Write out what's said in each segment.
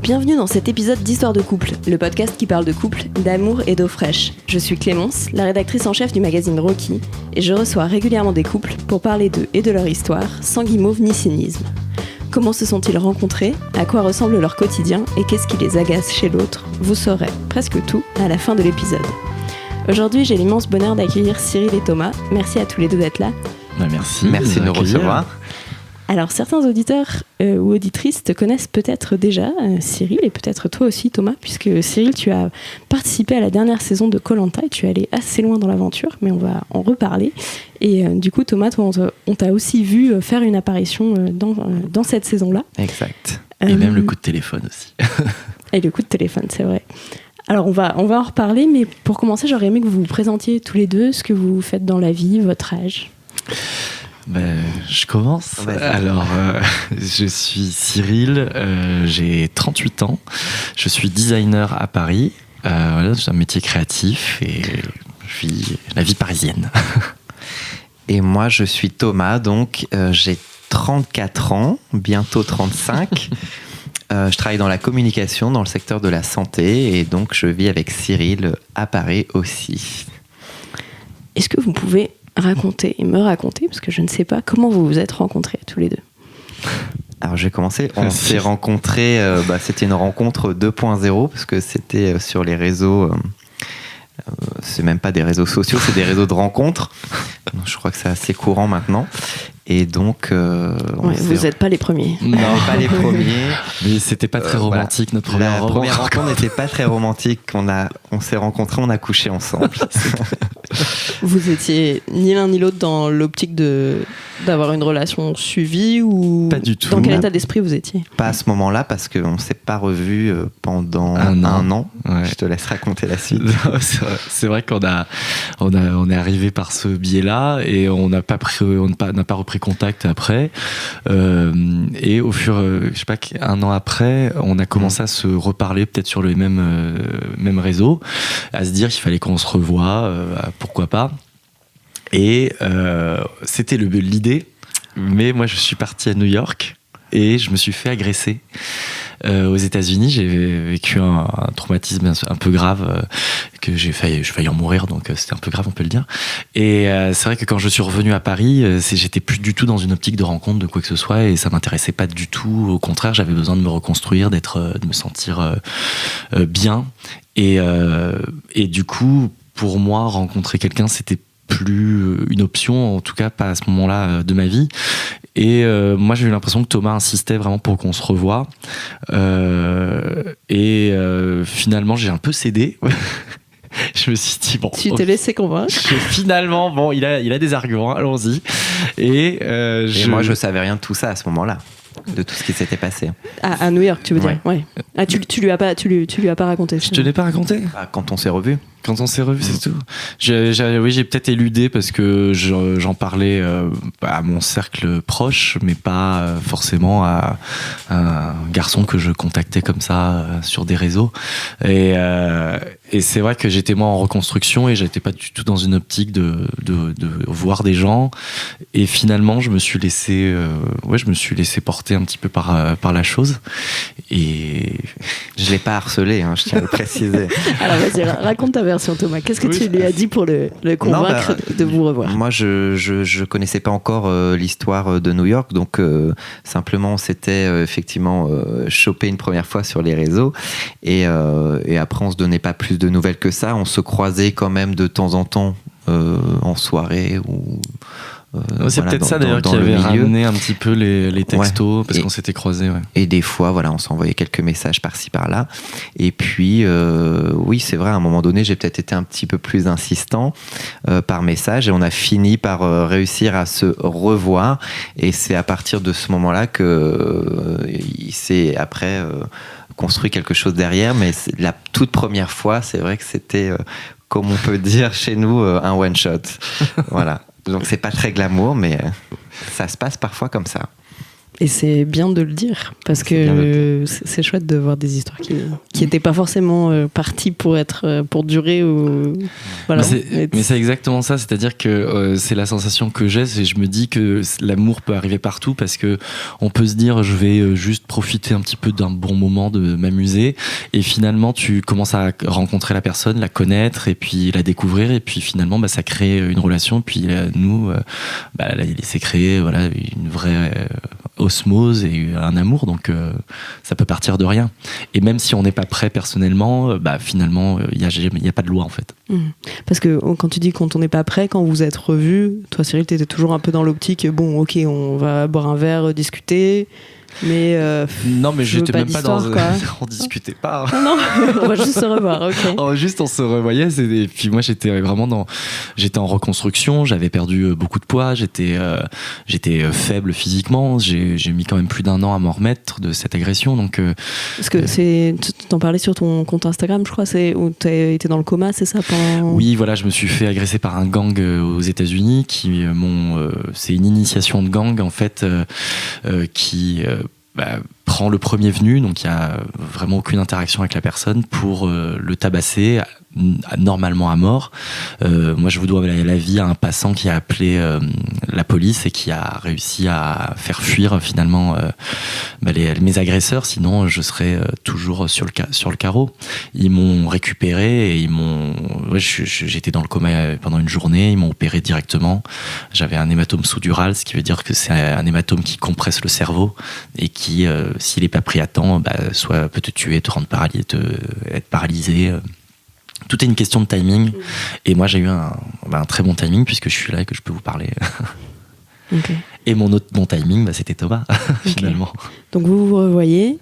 Bienvenue dans cet épisode d'Histoire de couple, le podcast qui parle de couple, d'amour et d'eau fraîche. Je suis Clémence, la rédactrice en chef du magazine Rocky, et je reçois régulièrement des couples pour parler d'eux et de leur histoire, sans guimauve ni cynisme. Comment se sont-ils rencontrés? À quoi ressemble leur quotidien? Et qu'est-ce qui les agace chez l'autre? Vous saurez presque tout à la fin de l'épisode. Aujourd'hui, j'ai l'immense bonheur d'accueillir Cyril et Thomas. Merci à tous les deux d'être là. Merci de nous recevoir. Alors, certains auditeurs ou auditrices te connaissent peut-être déjà, Cyril, et peut-être toi aussi, Thomas, puisque Cyril, tu as participé à la dernière saison de Koh-Lanta et tu es allé assez loin dans l'aventure, mais on va en reparler. Et du coup, Thomas, toi, on t'a aussi vu faire une apparition dans cette saison-là. Exact. Et même le coup de téléphone aussi. Et le coup de téléphone, c'est vrai. Alors, on va en reparler, mais pour commencer, j'aurais aimé que vous vous présentiez tous les deux, ce que vous faites dans la vie, votre âge. Je commence. Alors, je suis Cyril, j'ai 38 ans, je suis designer à Paris. Voilà, j'ai un métier créatif et je vis la vie parisienne. Et moi, je suis Thomas, donc j'ai 34 ans, bientôt 35. Je travaille dans la communication, dans le secteur de la santé, et donc je vis avec Cyril à Paris aussi. Est-ce que vous pouvez me raconter, parce que je ne sais pas, comment vous vous êtes rencontrés tous les deux? Alors je vais commencer. On s'est rencontrés, c'était une rencontre 2.0, parce que c'était sur les réseaux, c'est même pas des réseaux sociaux, c'est des réseaux de rencontres. Je crois que c'est assez courant maintenant. Et donc, vous n'êtes pas les premiers. Non, pas les premiers. Mais c'était pas très romantique, notre première rencontre. La première rencontre n'était pas très romantique. On s'est rencontrés, on a couché ensemble. Vous étiez ni l'un ni l'autre dans l'optique d'avoir une relation suivie ou pas du tout. Dans quel état d'esprit vous étiez? Pas à ce moment-là, parce qu'on ne s'est pas revus pendant un an. Ouais. Je te laisse raconter la suite. Non, c'est vrai qu'on on est arrivé par ce biais-là et on n'a pas repris contact après. Et au fur, je sais pas, un an après, on a commencé à se reparler peut-être sur le même réseau, à se dire qu'il fallait qu'on se revoie, pourquoi pas. Et c'était l'idée, mais moi je suis parti à New York et je me suis fait agresser aux États-Unis. J'ai vécu un traumatisme un peu grave, que j'ai failli en mourir, donc c'était un peu grave, on peut le dire. Et c'est vrai que quand je suis revenu à Paris, j'étais plus du tout dans une optique de rencontre de quoi que ce soit, et ça m'intéressait pas du tout. Au contraire, j'avais besoin de me reconstruire, de me sentir bien. Et du coup, pour moi, rencontrer quelqu'un, c'était plus une option, en tout cas pas à ce moment-là de ma vie. Et moi j'ai eu l'impression que Thomas insistait vraiment pour qu'on se revoie, et finalement j'ai un peu cédé. Je me suis dit tu t'es laissé convaincre. Finalement il a des arguments, allons-y. Et moi je savais rien de tout ça à ce moment-là, de tout ce qui s'était passé. À New York, tu veux dire? Ouais. Ah, tu lui as pas raconté? Je te l'ai pas raconté. Quand on s'est revus. Quand on s'est revus, c'est tout. J'ai peut-être éludé parce que j'en parlais à mon cercle proche, mais pas forcément à un garçon que je contactais comme ça sur des réseaux. Et c'est vrai que j'étais moi en reconstruction et j'étais pas du tout dans une optique de voir des gens. Et finalement, je me suis laissé porter un petit peu par la chose. Et je l'ai pas harcelé, je tiens à le préciser. Alors vas-y, raconte ta version, Thomas. Qu'est-ce que tu lui as dit pour le convaincre de vous revoir? Moi, je connaissais pas encore l'histoire de New York, donc simplement on s'était effectivement chopé une première fois sur les réseaux, et après on se donnait pas plus de nouvelles que ça. On se croisait quand même de temps en temps en soirée ou c'est peut-être ça d'ailleurs qui avait ramené un petit peu les textos, parce qu'on s'était croisés. Ouais. Et des fois, on s'envoyait quelques messages par-ci par-là. Et puis, oui, c'est vrai, à un moment donné, j'ai peut-être été un petit peu plus insistant par message, et on a fini par réussir à se revoir. Et c'est à partir de ce moment-là il s'est après construit quelque chose derrière. Mais la toute première fois, c'est vrai que c'était, comme on peut dire chez nous, un one-shot. Voilà. Donc c'est pas très glamour, mais ça se passe parfois comme ça. Et c'est bien de le dire, parce que c'est chouette de voir des histoires qui n'étaient pas forcément parties pour durer. Voilà. Mais c'est exactement ça, c'est-à-dire que c'est la sensation que j'ai, c'est je me dis que l'amour peut arriver partout, parce que on peut se dire je vais juste profiter un petit peu d'un bon moment, de m'amuser, et finalement tu commences à rencontrer la personne, la connaître, et puis la découvrir, et puis finalement ça crée une relation, puis nous, il s'est créé une vraie osmose et un amour, donc ça peut partir de rien. Et même si on n'est pas prêt personnellement, finalement il y a pas de loi en fait. Parce que quand tu dis quand on n'est pas prêt, quand vous êtes revus, toi Cyril, t'étais toujours un peu dans l'optique bon ok, on va boire un verre, discuter, mais non, mais j'étais même pas dans on discutait pas. Non, on va juste se revoir. Ok. On se revoyait, et puis moi j'étais vraiment j'étais en reconstruction, j'avais perdu beaucoup de poids, j'étais faible physiquement, j'ai mis quand même plus d'1 an à m'en remettre de cette agression, donc parce que tu t'en parlais sur ton compte Instagram, je crois, c'est où t'as été dans le coma, c'est ça pendant... Oui, voilà, je me suis fait agresser par un gang aux États-Unis qui c'est une initiation de gang en fait qui prend le premier venu, donc il n'y a vraiment aucune interaction avec la personne, pour le tabasser normalement à mort. Moi je vous dois la vie à un passant qui a appelé la police et qui a réussi à faire fuir finalement mes agresseurs, sinon je serais toujours sur le carreau. Ils m'ont récupéré et j'étais dans le coma pendant une journée, ils m'ont opéré directement. J'avais un hématome sous-dural, ce qui veut dire que c'est un hématome qui compresse le cerveau et qui, s'il n'est pas pris à temps, soit peut te tuer, te rendre être paralysé. Tout est une question de timing. Et moi, j'ai eu un très bon timing puisque je suis là et que je peux vous parler. Okay. Et mon autre bon timing, c'était Thomas, finalement. Donc vous vous revoyez.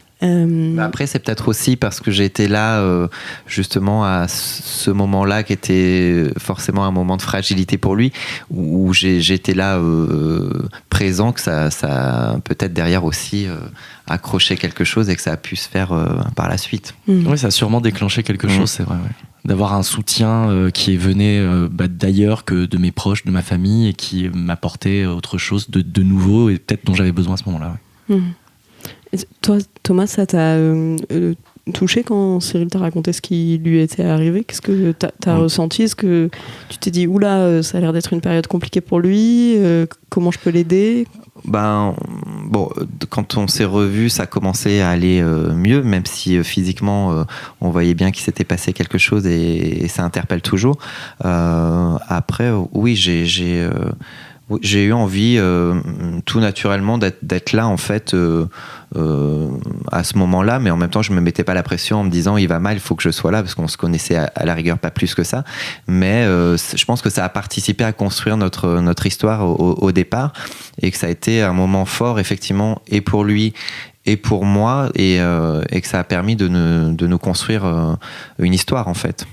Après, c'est peut-être aussi parce que j'étais là justement à ce moment-là qui était forcément un moment de fragilité pour lui, où j'étais là présent, que ça a peut-être derrière aussi accroché quelque chose et que ça a pu se faire par la suite. Oui, ça a sûrement déclenché quelque chose, c'est vrai. Ouais. D'avoir un soutien qui venait d'ailleurs que de mes proches, de ma famille, et qui m'apportait autre chose de nouveau et peut-être dont j'avais besoin à ce moment-là. Ouais. Toi, Thomas, ça t'a touché quand Cyril t'a raconté ce qui lui était arrivé? Qu'est-ce que t'as ressenti? Est-ce que tu t'es dit oula, ça a l'air d'être une période compliquée pour lui, comment je peux l'aider? Quand on s'est revus, ça commençait à aller mieux, même si physiquement on voyait bien qu'il s'était passé quelque chose et ça interpelle toujours. Après, oui, j'ai eu envie tout naturellement d'être là en fait à ce moment-là, mais en même temps je me mettais pas la pression en me disant il va mal, il faut que je sois là, parce qu'on se connaissait à la rigueur pas plus que ça, mais je pense que ça a participé à construire notre histoire au départ, et que ça a été un moment fort effectivement, et pour lui et pour moi, et que ça a permis de nous construire une histoire en fait.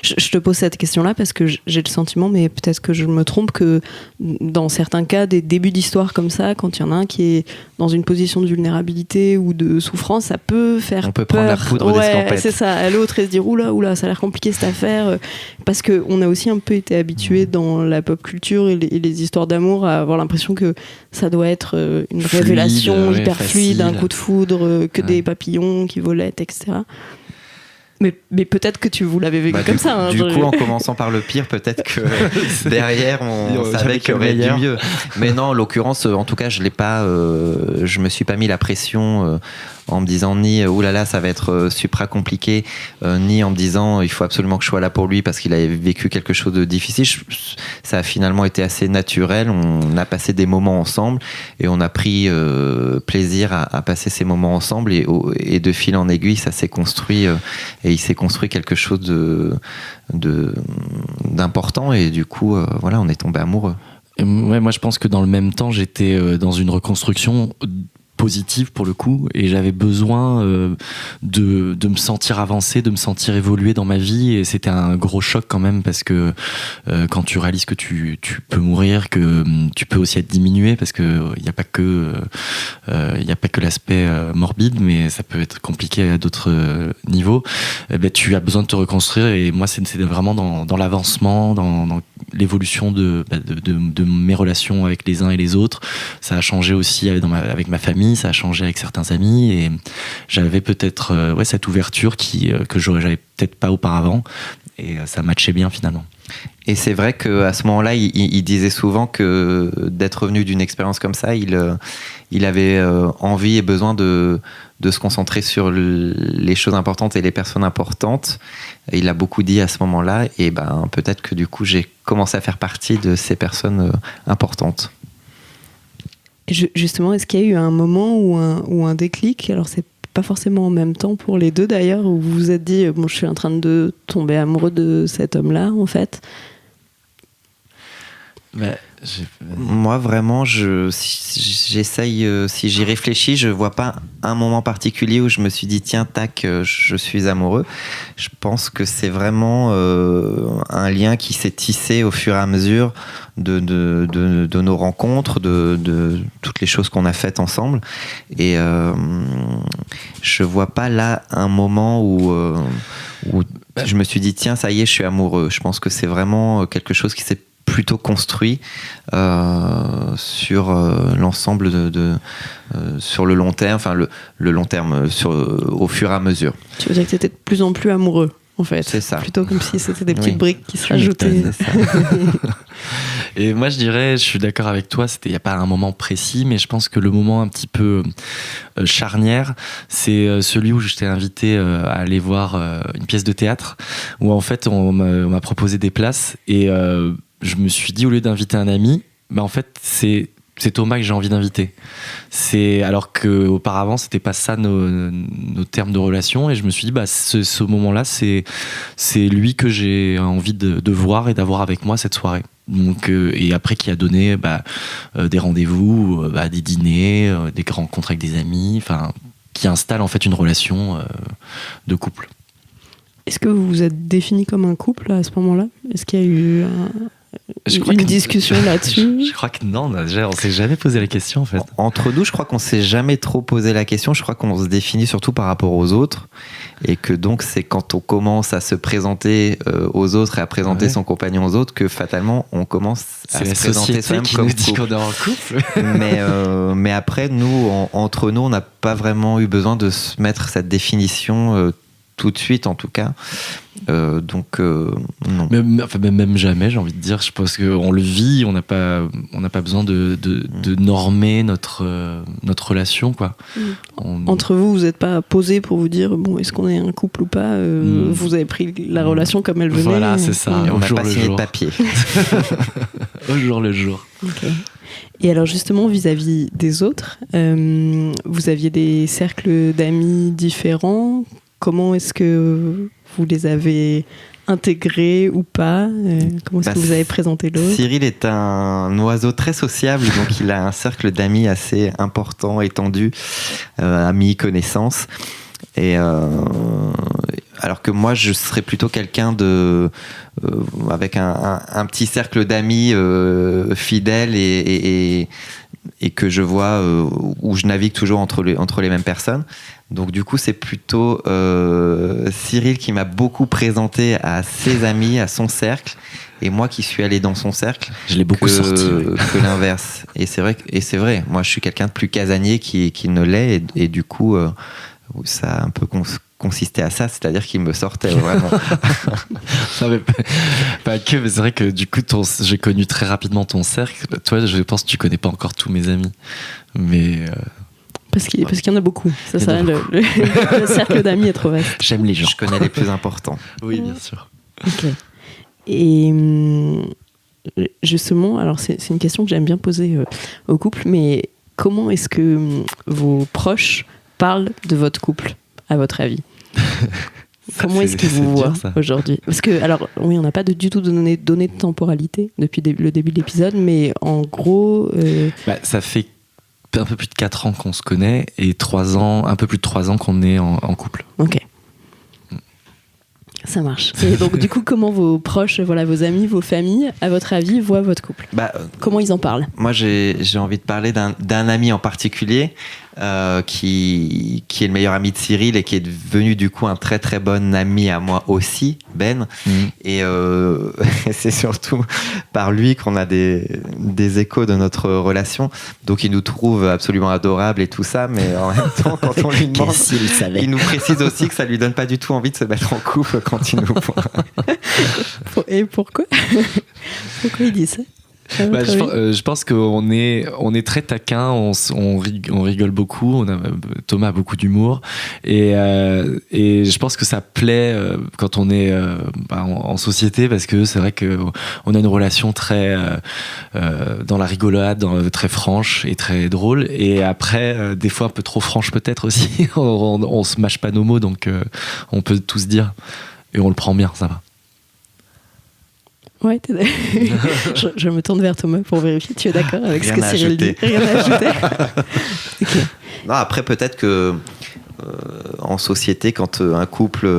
Je te pose cette question-là parce que j'ai le sentiment, mais peut-être que je me trompe, que dans certains cas, des débuts d'histoire comme ça, quand il y en a un qui est dans une position de vulnérabilité ou de souffrance, ça peut faire peur. On peut prendre la poudre d'escampette. C'est ça, à l'autre et se dire oula, ça a l'air compliqué cette affaire, parce qu'on a aussi un peu été habitués dans la pop culture et les histoires d'amour à avoir l'impression que ça doit être une révélation hyper fluide, un coup de foudre, que des papillons qui volaient, etc. Mais peut-être que vous l'avez vécu comme ça. Du coup, en commençant par le pire, peut-être que derrière, on savait qu'il y aurait du mieux. Mais non, en l'occurrence, en tout cas, je me suis pas mis la pression en me disant ni oulala, ça va être supra compliqué, ni en me disant il faut absolument que je sois là pour lui parce qu'il avait vécu quelque chose de difficile. Ça a finalement été assez naturel. On a passé des moments ensemble et on a pris plaisir à passer ces moments ensemble, et de fil en aiguille, ça s'est construit. Et il s'est construit quelque chose d'important, et du coup, on est tombé amoureux. Ouais, moi je pense que dans le même temps, j'étais dans une reconstruction positive pour le coup, et j'avais besoin de me sentir avancer, de me sentir évoluer dans ma vie, et c'était un gros choc quand même, parce que quand tu réalises que tu peux mourir, que tu peux aussi être diminué, parce que il n'y a pas que l'aspect morbide, mais ça peut être compliqué à d'autres niveaux. Tu as besoin de te reconstruire, et moi c'était vraiment dans l'avancement, dans l'évolution de mes relations avec les uns et les autres. Ça a changé aussi avec ma famille, ça a changé avec certains amis, et j'avais peut-être cette ouverture que j'avais peut-être pas auparavant, et ça matchait bien finalement. Et c'est vrai qu'à ce moment-là, il disait souvent que d'être revenu d'une expérience comme ça, il avait envie et besoin de se concentrer sur les choses importantes et les personnes importantes. Il a beaucoup dit à ce moment-là, et peut-être que du coup, j'ai commencé à faire partie de ces personnes importantes. Justement, est-ce qu'il y a eu un moment ou un déclic? Alors, c'est pas forcément en même temps pour les deux d'ailleurs, où vous vous êtes dit, je suis en train de tomber amoureux de cet homme-là, en fait. Moi, vraiment, j'essaye, si j'y réfléchis, je vois pas un moment particulier où je me suis dit, tiens, tac, je suis amoureux. Je pense que c'est vraiment un lien qui s'est tissé au fur et à mesure de nos rencontres, de toutes les choses qu'on a faites ensemble. Et je vois pas là un moment où je me suis dit, tiens, ça y est, je suis amoureux. Je pense que c'est vraiment quelque chose qui s'est plutôt construit sur l'ensemble sur le long terme, enfin le long terme, au fur et à mesure. Tu veux dire que tu étais de plus en plus amoureux, en fait. C'est ça. Plutôt comme si c'était des petites briques qui se rajoutaient. C'est ça. Et moi, je dirais, je suis d'accord avec toi, il n'y a pas un moment précis, mais je pense que le moment un petit peu charnière, c'est celui où je t'ai invité à aller voir une pièce de théâtre, où en fait, on m'a proposé des places, et je me suis dit, au lieu d'inviter un ami, en fait, c'est Thomas que j'ai envie d'inviter. Alors qu'auparavant, c'était pas ça nos termes de relation, et je me suis dit, ce moment-là, c'est lui que j'ai envie de voir et d'avoir avec moi cette soirée. Donc, et après, qui a donné des rendez-vous, des dîners, des rencontres avec des amis, qui installe en fait une relation de couple. Est-ce que vous vous êtes défini comme un couple à ce moment-là? Est-ce qu'il y a eu une discussion là-dessus? Je crois que non, on s'est jamais posé la question en fait. Entre nous, je crois qu'on s'est jamais trop posé la question. Je crois qu'on se définit surtout par rapport aux autres, et que donc c'est quand on commence à se présenter aux autres et à présenter son compagnon aux autres que fatalement on commence à se présenter soi-même comme couple. C'est la société qui nous dit qu'on est en couple. Mais après, nous, entre nous, on n'a pas vraiment eu besoin de se mettre cette définition tout de suite, en tout cas. Donc non. Même jamais, j'ai envie de dire. Je pense qu'on le vit, on n'a pas besoin de normer notre relation, quoi. Entre vous n'êtes pas posé pour vous dire est-ce qu'on est un couple ou pas. Vous avez pris la relation comme elle venait. Voilà, c'est ça. Et on n'a pas signé de papier. Au jour le jour. Okay. Et alors justement, vis-à-vis des autres, vous aviez des cercles d'amis différents. Comment est-ce que vous les avez intégrés ou pas? Comment est-ce que vous avez présenté l'autre? Cyril est un oiseau très sociable, donc il a un cercle d'amis assez important, étendu, amis, connaissances. Et alors que moi, je serais plutôt quelqu'un avec un petit cercle d'amis fidèles et que je vois où je navigue toujours entre les mêmes personnes. Donc du coup, c'est plutôt Cyril qui m'a beaucoup présenté à ses amis, à son cercle, et moi qui suis allé dans son cercle. Je l'ai beaucoup sorti. Que l'inverse. Et c'est vrai. Moi, je suis quelqu'un de plus casanier qui ne l'est, et du coup, ça a un peu consisté à ça, c'est-à-dire qu'il me sortait vraiment. Pas que, mais c'est vrai que du coup, j'ai connu très rapidement ton cercle. Toi, je pense que tu connais pas encore tous mes amis, mais. Parce qu'il y en a beaucoup. Le cercle d'amis est trop vaste. J'aime les gens. Je connais les plus importants. Oui, bien sûr. Ok. Et justement, alors c'est une question que j'aime bien poser au couple, mais comment est-ce que vos proches parlent de votre couple, à votre avis? Comment est-ce qu'ils vous voient aujourd'hui? Parce que, alors, oui, on n'a pas du tout donné de temporalité depuis le début de l'épisode, mais en gros... ça fait un peu plus de 4 ans qu'on se connaît et 3 ans, un peu plus de 3 ans qu'on est en couple. Ok. Ça marche. Et donc, du coup, comment vos proches, vos amis, vos familles, à votre avis, voient votre couple ? Comment ils en parlent ? Moi, j'ai envie de parler d'un ami en particulier qui est le meilleur ami de Cyril et qui est devenu du coup un très très bon ami à moi aussi, Ben. Et c'est surtout par lui qu'on a des échos de notre relation. Donc il nous trouve absolument adorables et tout ça, mais en même temps, quand on lui demande, il nous précise aussi que ça lui donne pas du tout envie de se mettre en couple quand il nous voit. Et pourquoi ? Pourquoi il dit ça ? Je pense qu'on est très taquin, on rigole beaucoup, Thomas a beaucoup d'humour et je pense que ça plaît quand on est en société, parce que c'est vrai qu'on a une relation très dans la rigolade, très franche et très drôle, et après des fois un peu trop franche peut-être aussi. on se mâche pas nos mots, donc on peut tout se dire et on le prend bien, ça va. Ouais, je me tourne vers Thomas pour vérifier. Tu es d'accord avec ce que Cyril dit ? Rien à ajouter. Okay. Non, après, peut-être que en société, quand un couple...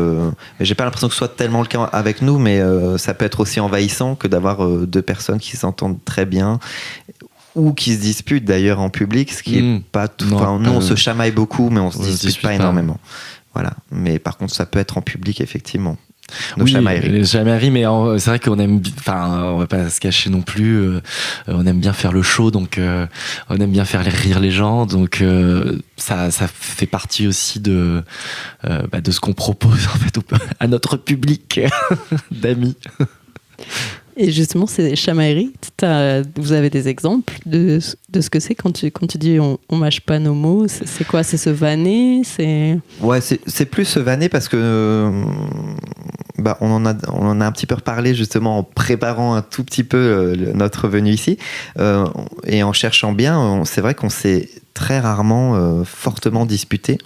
j'ai pas l'impression que ce soit tellement le cas avec nous, mais ça peut être aussi envahissant que d'avoir 2 personnes qui s'entendent très bien ou qui se disputent d'ailleurs en public, ce qui est pas tout... nous, on se chamaille beaucoup, mais on se dispute pas énormément. Voilà. Mais par contre, ça peut être en public, effectivement. Les chamailleries, mais c'est vrai qu'on aime, on va pas se cacher non plus, on aime bien faire le show, donc on aime bien faire rire les gens, donc ça fait partie aussi de ce qu'on propose en fait à notre public d'amis. Et justement, ces chamailleries, vous avez des exemples de ce que c'est quand tu dis on mâche pas nos mots, c'est quoi ? C'est se vanner, Ouais, c'est plus se vanner parce que on en a un petit peu reparlé justement en préparant un tout petit peu notre venue ici, et en cherchant bien, c'est vrai qu'on s'est très rarement fortement disputé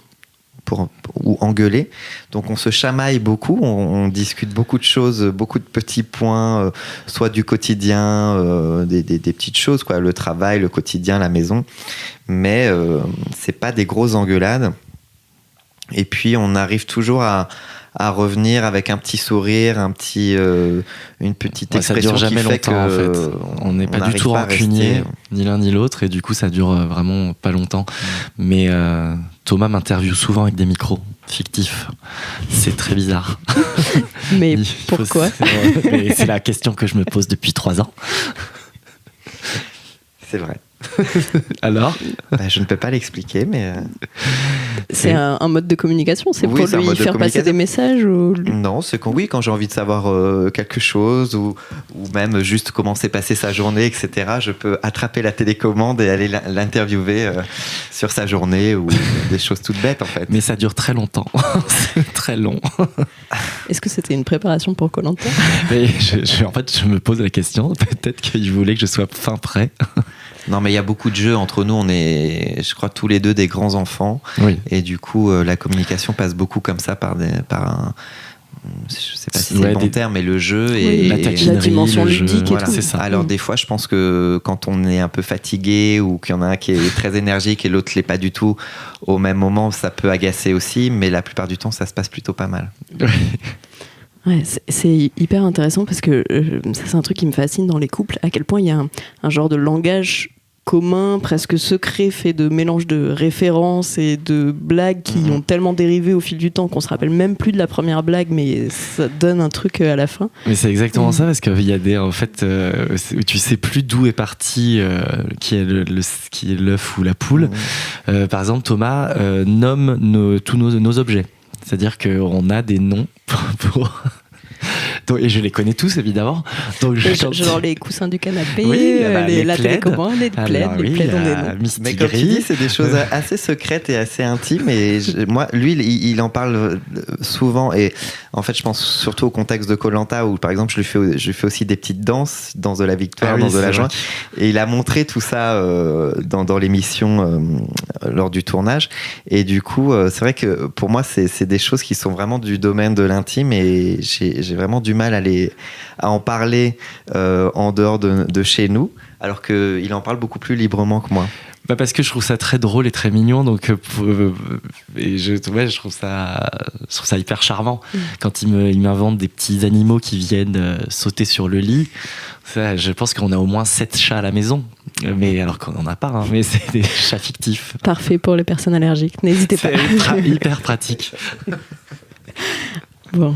ou engueuler. Donc on se chamaille beaucoup, on discute beaucoup de choses, beaucoup de petits points, soit du quotidien, des petites choses, quoi, le travail, le quotidien, la maison, mais c'est pas des grosses engueulades. Et puis on arrive toujours à revenir avec un petit sourire, une petite expression ça dure jamais qui fait longtemps, en fait. On n'est pas du tout rancuniers, ni l'un ni l'autre, et du coup ça dure vraiment pas longtemps. Mais Thomas m'interviewe souvent avec des micros fictifs. C'est très bizarre. Mais pourquoi ? C'est la question que je me pose depuis 3 ans. C'est vrai. Alors ? Je ne peux pas l'expliquer, mais... C'est un mode de communication ? C'est pour lui faire passer des messages ou... Non, c'est quand j'ai envie de savoir quelque chose ou même juste comment s'est passée sa journée, etc. Je peux attraper la télécommande et aller l'interviewer sur sa journée ou des choses toutes bêtes, en fait. Mais ça dure très longtemps. C'est très long. Est-ce que c'était une préparation pour Koh-Lanta ? En fait, je me pose la question. Peut-être qu'il voulait que je sois fin prêt. Non, mais il y a beaucoup de jeux entre nous. On est, je crois, tous les deux des grands enfants. Oui. Et du coup, la communication passe beaucoup comme ça par un... Je sais pas si c'est le bon terme, mais le jeu et la dimension ludique. Voilà, c'est ça. Alors des fois, je pense que quand on est un peu fatigué ou qu'il y en a un qui est très énergique et l'autre l'est pas du tout au même moment, ça peut agacer aussi. Mais la plupart du temps, ça se passe plutôt pas mal. Ouais, c'est hyper intéressant parce que ça, c'est un truc qui me fascine dans les couples, à quel point il y a un genre de langage commun, presque secret, fait de mélange de références et de blagues qui ont tellement dérivé au fil du temps qu'on se rappelle même plus de la première blague, mais ça donne un truc à la fin. Mais c'est exactement ça, parce qu'il y a des, en fait, tu sais plus d'où est parti qui est l'œuf ou la poule. Par exemple, Thomas nomme tous nos objets. C'est-à-dire qu'on a des noms pour... Et je les connais tous, évidemment. Donc genre les coussins du canapé, la télécommande, les plaids, on des noms. Mais comme tu dis, c'est des choses assez secrètes et assez intimes. Et moi, lui, il en parle souvent. Et en fait, je pense surtout au contexte de Koh-Lanta où, par exemple, je lui fais aussi des petites danses, danse de la victoire, danse de la joie. Et il a montré tout ça dans l'émission lors du tournage. Et du coup, c'est vrai que pour moi, c'est des choses qui sont vraiment du domaine de l'intime. Et j'ai vraiment du mal à en parler en dehors de chez nous, alors qu'il en parle beaucoup plus librement que moi. Parce que je trouve ça très drôle et très mignon, donc et je trouve ça hyper charmant quand il m'invente des petits animaux qui viennent sauter sur le lit. Ça, je pense qu'on a au moins 7 chats à la maison, mais alors qu'on n'en a pas, mais c'est des chats fictifs. Parfait pour les personnes allergiques, n'hésitez pas. C'est hyper pratique. Bon,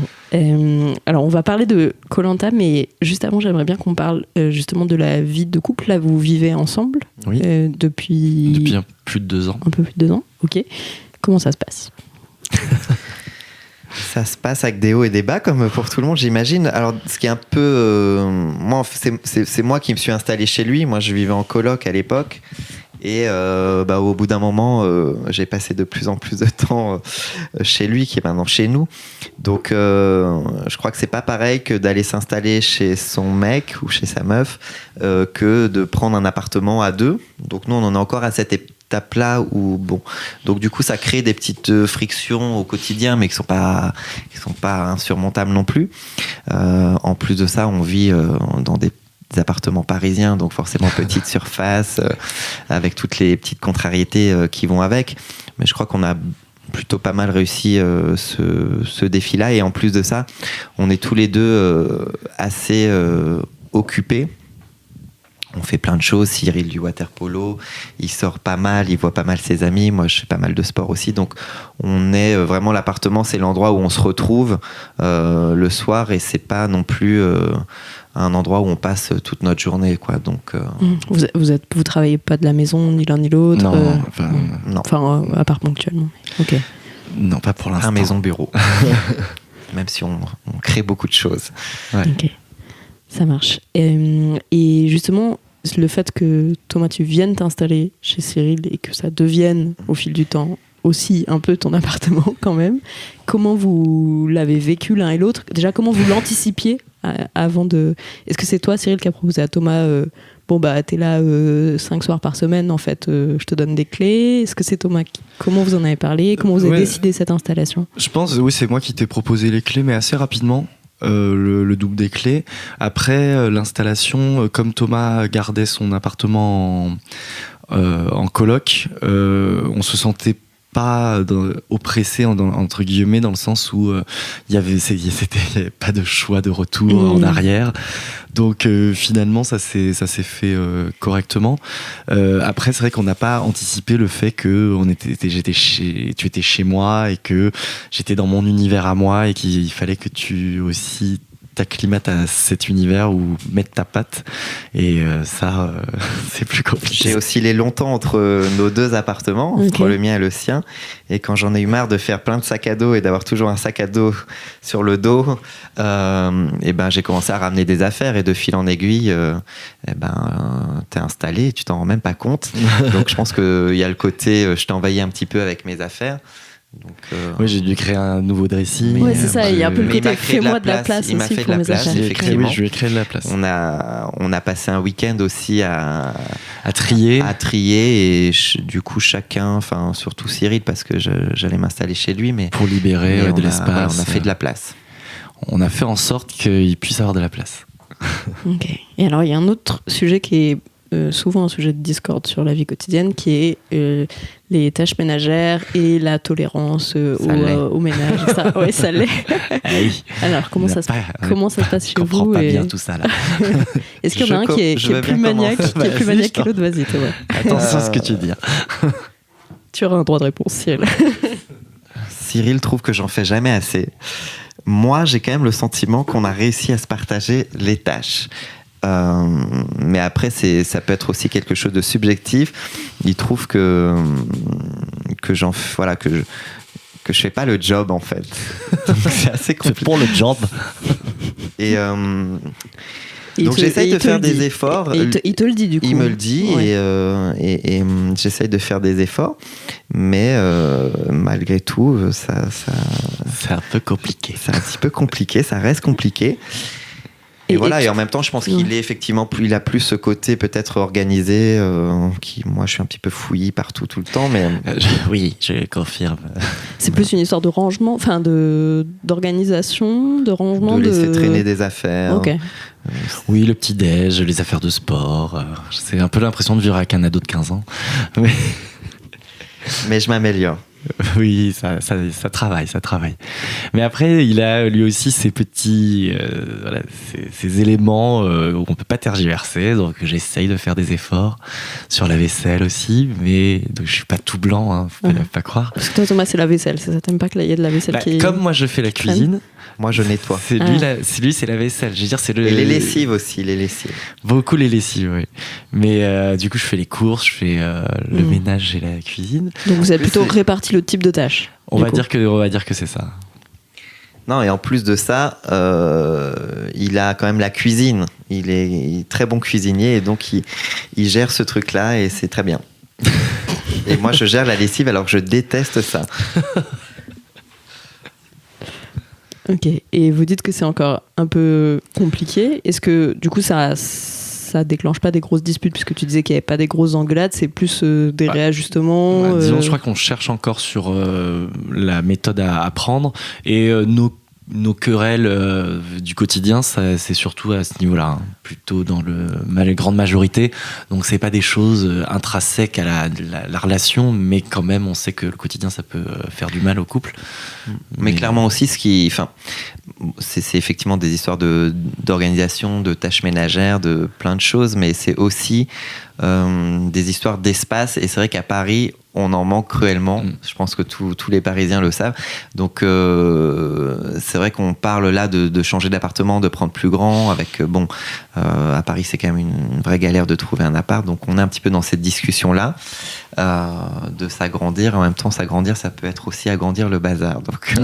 alors on va parler de Koh-Lanta, mais juste avant, j'aimerais bien qu'on parle justement de la vie de couple. Là, vous vivez ensemble depuis plus de 2 ans. Un peu plus de 2 ans, ok. Comment ça se passe ? Ça se passe avec des hauts et des bas, comme pour tout le monde, j'imagine. Alors, ce qui est un peu... moi, c'est moi qui me suis installé chez lui. Moi, je vivais en coloc à l'époque. Et au bout d'un moment, j'ai passé de plus en plus de temps chez lui, qui est maintenant chez nous. Donc, je crois que c'est pas pareil que d'aller s'installer chez son mec ou chez sa meuf que de prendre un appartement à 2. Donc, nous, on en est encore à cette étape-là où, bon. Donc, du coup, ça crée des petites frictions au quotidien, mais qui sont pas insurmontables non plus. En plus de ça, on vit dans des appartements parisiens, donc forcément petite surface, avec toutes les petites contrariétés qui vont avec. Mais je crois qu'on a plutôt pas mal réussi ce défi-là. Et en plus de ça, on est tous les deux assez occupés. On fait plein de choses. Cyril du water-polo, il sort pas mal, il voit pas mal ses amis. Moi, je fais pas mal de sport aussi. Donc, on est vraiment, l'appartement, c'est l'endroit où on se retrouve le soir, et c'est pas non plus un endroit où on passe toute notre journée, quoi. Donc, vous travaillez pas de la maison, ni l'un ni l'autre. Non, non. Enfin, à part ponctuellement. Ok. Non, pas pour l'instant. Un maison bureau. Même si on crée beaucoup de choses. Ouais. Ok. Ça marche. Et justement, le fait que Thomas, tu viennes t'installer chez Cyril et que ça devienne au fil du temps aussi un peu ton appartement quand même, comment vous l'avez vécu l'un et l'autre ? Déjà, comment vous l'anticipiez avant de... Est-ce que c'est toi, Cyril, qui a proposé à Thomas t'es là 5 soirs par semaine, en fait, je te donne des clés. Est-ce que c'est Thomas Comment vous en avez parlé ? Comment vous avez décidé cette installation ? Je pense, oui, c'est moi qui t'ai proposé les clés, mais assez rapidement. Le double des clés. Après l'installation, comme Thomas gardait son appartement en coloc, on se sentait pas oppressé entre guillemets, dans le sens où il y avait pas de choix de retour en arrière. Donc finalement ça s'est fait correctement. Après c'est vrai qu'on n'a pas anticipé le fait que tu étais chez moi et que j'étais dans mon univers à moi, et qu'il fallait que tu aussi t'acclimates à cet univers ou mettre ta patte, et ça c'est plus compliqué. J'ai oscillé longtemps entre nos 2 appartements, entre le mien et le sien, et quand j'en ai eu marre de faire plein de sacs à dos et d'avoir toujours un sac à dos sur le dos, j'ai commencé à ramener des affaires, et de fil en aiguille t'es installé et tu t'en rends même pas compte. Donc je pense qu'il y a le côté je t'ai envahi un petit peu avec mes affaires. Donc, oui, j'ai dû créer un nouveau dressing. Ouais, c'est ça, il y a un peu le côté fais-moi de la place il m'a aussi fait pour de la mes place, affaires. effectivement. Oui, je lui ai créé de la place. On a passé un week-end aussi à trier. Et du coup chacun, enfin surtout Cyril, parce que j'allais m'installer chez lui, mais pour libérer de l'espace. On a fait de la place. On a fait en sorte qu'il puisse avoir de la place. Ok. Et alors il y a un autre sujet qui est souvent un sujet de discorde sur la vie quotidienne, qui est les tâches ménagères et la tolérance au ménage. Ça l'est. Oui. Alors comment ça se passe chez vous? Je comprends pas bien tout ça là. Est-ce qu'il y en a un qui est plus maniaque que l'autre? Vas-y, Thomas. Attention à ce que tu dis. Tu auras un droit de réponse, Cyril. Cyril trouve que j'en fais jamais assez. Moi, j'ai quand même le sentiment qu'on a réussi à se partager les tâches. Mais après ça peut être aussi quelque chose de subjectif. Il trouve que je fais pas le job, en fait. Donc c'est assez compliqué. C'est pour le job. Et donc j'essaye de faire des efforts. Il te le dit, du coup. Il me le dit, ouais. Et j'essaye de faire des efforts, mais malgré tout, ça c'est un peu compliqué. C'est un petit peu compliqué, ça reste compliqué. Et voilà, et en même temps, je pense qu'il est effectivement il a plus ce côté peut-être organisé, qui, moi, je suis un petit peu fouillis partout, tout le temps, mais... Oui, je confirme. C'est plus une histoire de rangement, enfin d'organisation, de rangement, de laisser traîner des affaires. Ok. Oui, le petit-déj, les affaires de sport. C'est un peu l'impression de vivre avec un ado de 15 ans. Mais je m'améliore. Oui, ça travaille. Mais après, il a lui aussi ces petits, ces éléments où on peut pas tergiverser. Donc, j'essaye de faire des efforts sur la vaisselle aussi, mais donc, je suis pas tout blanc, hein, faut pas croire. Parce que toi, Thomas, c'est la vaisselle, c'est ça? T'aimes pas qu'il y ait de la vaisselle qui... Comme moi, je fais la cuisine. Moi, je nettoie. C'est la vaisselle. Je veux dire, c'est Et les lessives aussi, les lessives. Beaucoup les lessives, oui. Mais du coup, je fais les courses, je fais le ménage et la cuisine. Donc vous avez plutôt réparti le type de tâches. On va dire que c'est ça. Non, et en plus de ça, il a quand même la cuisine. Il est très bon cuisinier et donc il gère ce truc-là et c'est très bien. Et moi, je gère la lessive alors que je déteste ça. Ok, et vous dites que c'est encore un peu compliqué. Est-ce que du coup ça déclenche pas des grosses disputes, puisque tu disais qu'il n'y avait pas des grosses engueulades, c'est plus des réajustements Disons, je crois qu'on cherche encore sur la méthode à apprendre, et nos querelles du quotidien, c'est surtout à ce niveau-là, hein, plutôt dans la grande majorité. Donc c'est pas des choses intrinsèques à la relation, mais quand même on sait que le quotidien ça peut faire du mal au couple. Mais clairement aussi, c'est effectivement des histoires d'organisation, de tâches ménagères, de plein de choses, mais c'est aussi des histoires d'espace. Et c'est vrai qu'à Paris, on en manque cruellement. Je pense que tous les Parisiens le savent. Donc c'est vrai qu'on parle là de changer d'appartement, de prendre plus grand. Avec à Paris, c'est quand même une vraie galère de trouver un appart. Donc on est un petit peu dans cette discussion-là de s'agrandir. En même temps, s'agrandir, ça peut être aussi agrandir le bazar. Donc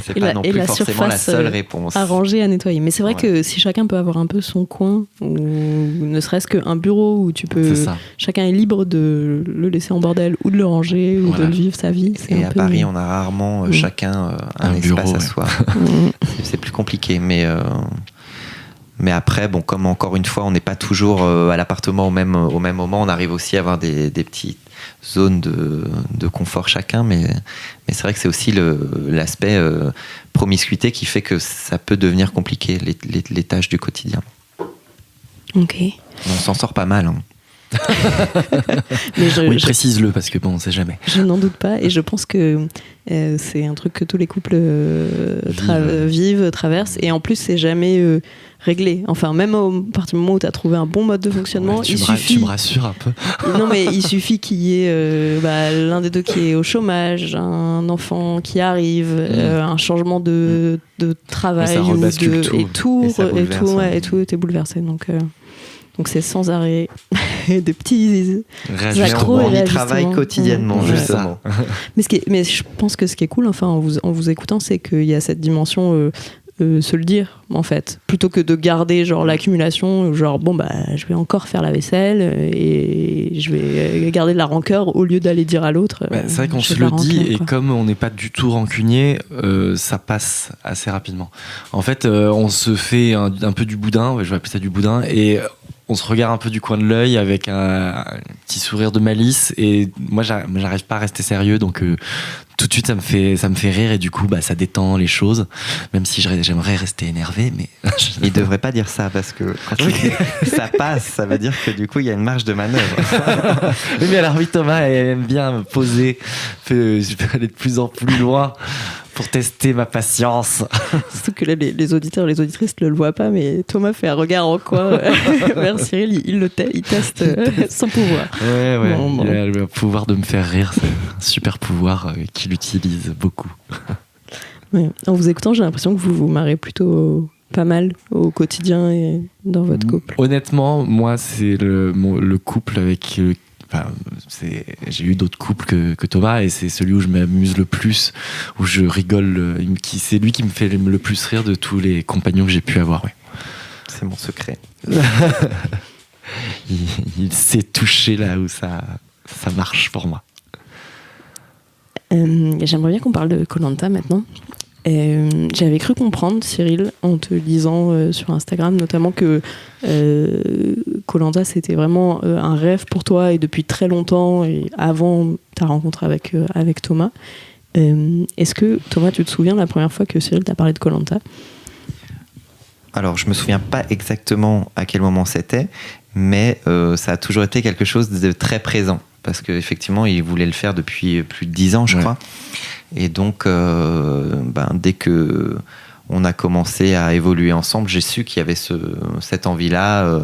c'est pas non plus forcément la seule réponse. À ranger, à nettoyer. Mais c'est vrai que si chacun peut avoir un peu son coin, ou ne serait-ce qu'un bureau où tu peux, chacun est libre de le laisser en bordel ou de le ranger ou de vivre sa vie. Et à Paris, on a rarement chacun un espace à soi. C'est plus compliqué, mais après, comme encore une fois, on n'est pas toujours à l'appartement au même moment, on arrive aussi à avoir des petites zones de confort chacun, mais c'est vrai que c'est aussi l'aspect promiscuité qui fait que ça peut devenir compliqué, les tâches du quotidien. Ok. On s'en sort pas mal, hein. Mais précise-le, parce que on ne sait jamais. Je n'en doute pas, et je pense que c'est un truc que tous les couples vivent, traversent, et en plus c'est jamais réglé. Enfin, même au partir du moment où tu as trouvé un bon mode de fonctionnement, tu me rassures un peu. Non, mais il suffit qu'il y ait l'un des deux qui est au chômage, un enfant qui arrive, un changement de travail, et tout est bouleversé. Donc c'est sans arrêt des petits accros. On y travaille quotidiennement, justement. Mais je pense que ce qui est cool, enfin, en vous écoutant, c'est qu'il y a cette dimension se le dire, en fait, plutôt que de garder l'accumulation, je vais encore faire la vaisselle et je vais garder de la rancœur au lieu d'aller dire à l'autre. C'est vrai qu'on se le dit, et comme on n'est pas du tout rancunier, ça passe assez rapidement. En fait, on se fait un peu du boudin, je vais appeler ça du boudin, et on se regarde un peu du coin de l'œil avec un petit sourire de malice, et moi j'arrive pas à rester sérieux, donc tout de suite ça me fait rire, et du coup ça détend les choses, même si j'aimerais rester énervé, mais il devrait pas dire ça, parce que quand ça passe, ça veut dire que du coup il y a une marge de manœuvre. Oui, mais alors Thomas aime bien me poser, je peux aller de plus en plus loin pour tester ma patience. Surtout que là, les auditeurs et les auditrices ne le voient pas, mais Thomas fait un regard en coin vers Cyril, il teste son pouvoir. Ouais. Il a le pouvoir de me faire rire, c'est un super pouvoir qu'il utilise beaucoup. Ouais. En vous écoutant, j'ai l'impression que vous vous marrez plutôt pas mal au quotidien et dans votre couple. Honnêtement, moi, c'est le couple avec... j'ai eu d'autres couples que Thomas, et c'est celui où je m'amuse le plus, où je rigole, c'est lui qui me fait le plus rire de tous les compagnons que j'ai pu avoir. Ouais. C'est mon secret. il sait toucher là où ça marche pour moi. J'aimerais bien qu'on parle de Koh-Lanta maintenant. J'avais cru comprendre, Cyril, en te lisant sur Instagram notamment, que Koh-Lanta c'était vraiment un rêve pour toi et depuis très longtemps et avant ta rencontre avec Thomas. Est-ce que, Thomas, tu te souviens la première fois que Cyril t'a parlé de Koh-Lanta ? Alors, je me souviens pas exactement à quel moment c'était, mais ça a toujours été quelque chose de très présent. Parce qu'effectivement, il voulait le faire depuis plus de 10 ans, je crois. Et donc, dès que on a commencé à évoluer ensemble, j'ai su qu'il y avait cette envie-là.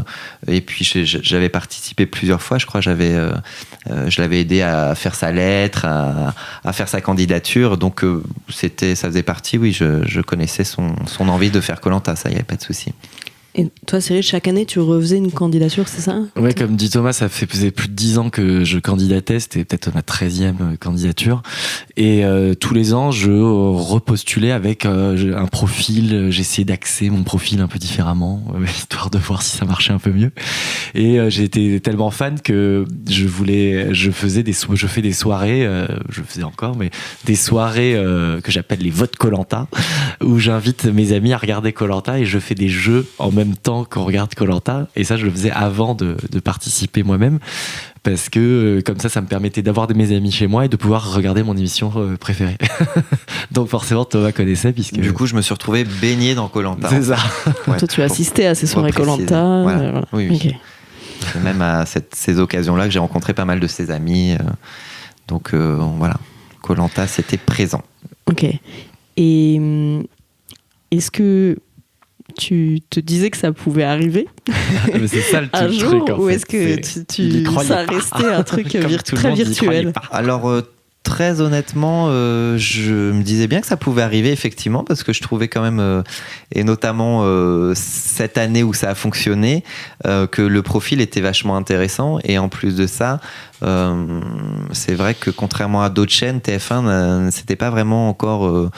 Et puis, j'avais participé plusieurs fois. Je crois je l'avais aidé à faire sa lettre, à faire sa candidature. Donc, ça faisait partie, oui, je connaissais son envie de faire Koh-Lanta, ça, il n'y avait pas de souci. Et toi, Cyril, chaque année, tu refaisais une candidature, c'est ça ? Ouais, comme dit Thomas, ça faisait plus de 10 ans que je candidatais. C'était peut-être ma 13e candidature. Et tous les ans, je repostulais avec un profil. J'essayais d'axer mon profil un peu différemment, histoire de voir si ça marchait un peu mieux. Et j'étais tellement fan que je fais des soirées, je faisais encore, mais des soirées que j'appelle les votes Koh-Lanta, où j'invite mes amis à regarder Koh-Lanta et je fais des jeux en même temps qu'on regarde Koh-Lanta, et ça je le faisais avant de participer moi-même, parce que comme ça me permettait d'avoir mes amis chez moi et de pouvoir regarder mon émission préférée. Donc forcément Thomas connaissait, puisque du coup je me suis retrouvé baigné dans Koh-Lanta. C'est ça. Ouais. Toi tu assistais à ces soirées Koh-Lanta. Voilà. Oui. Okay. C'est même à ces occasions-là que j'ai rencontré pas mal de ses amis. Donc voilà, Koh-Lanta c'était présent. Ok. Et est-ce que tu te disais que ça pouvait arriver mais c'est ça le un truc, jour, en ou fait, est-ce que ça restait un truc très virtuel? Alors très honnêtement, je me disais bien que ça pouvait arriver effectivement, parce que je trouvais quand même, et notamment cette année où ça a fonctionné, que le profil était vachement intéressant. Et en plus de ça, c'est vrai que contrairement à d'autres chaînes, TF1 ne s'était pas vraiment encore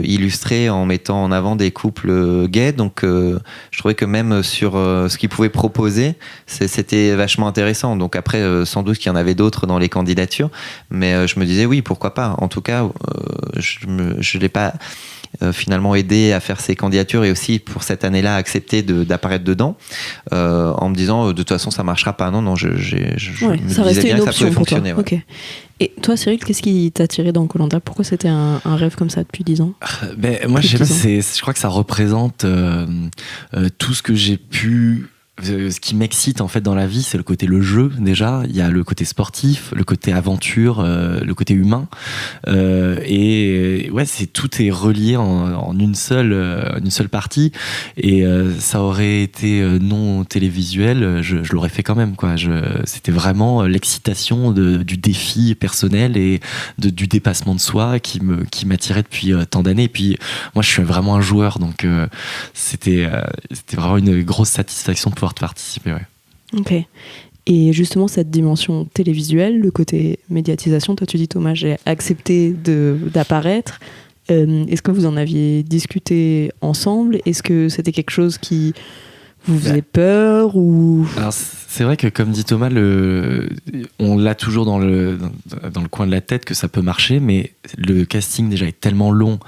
illustré en mettant en avant des couples gays. Donc je trouvais que même sur ce qu'ils pouvaient proposer, c'était vachement intéressant. Donc après, sans doute qu'il y en avait d'autres dans les candidatures, mais je me disais oui, pourquoi pas. En tout cas, je l'ai pas finalement aidé à faire ses candidatures, et aussi pour cette année-là accepté d'apparaître dedans, en me disant de toute façon ça marchera pas. Non, je me disais bien que ça pouvait fonctionner. Ouais. Okay. Et toi, Cyril, qu'est-ce qui t'a attiré dans Koh-Lanta ? Pourquoi c'était un rêve comme ça depuis 10 ans ? Moi, je sais pas, je crois que ça représente tout ce que j'ai pu. Ce qui m'excite en fait dans la vie, c'est le jeu déjà. Il y a le côté sportif, le côté aventure, le côté humain, et ouais, tout est relié en une seule partie. Et ça aurait été non télévisuel, je l'aurais fait quand même, quoi. C'était vraiment l'excitation du défi personnel et du dépassement de soi qui m'attirait depuis tant d'années. Et puis moi, je suis vraiment un joueur, donc c'était vraiment une grosse satisfaction de pouvoir participer. Ouais. Ok. Et justement, cette dimension télévisuelle, le côté médiatisation, toi tu dis Thomas, j'ai accepté d'apparaître. Est-ce que vous en aviez discuté ensemble ? Est-ce que c'était quelque chose qui vous faisait peur ou... Alors, c'est vrai que comme dit Thomas, on l'a toujours dans le coin de la tête que ça peut marcher, mais le casting déjà est tellement long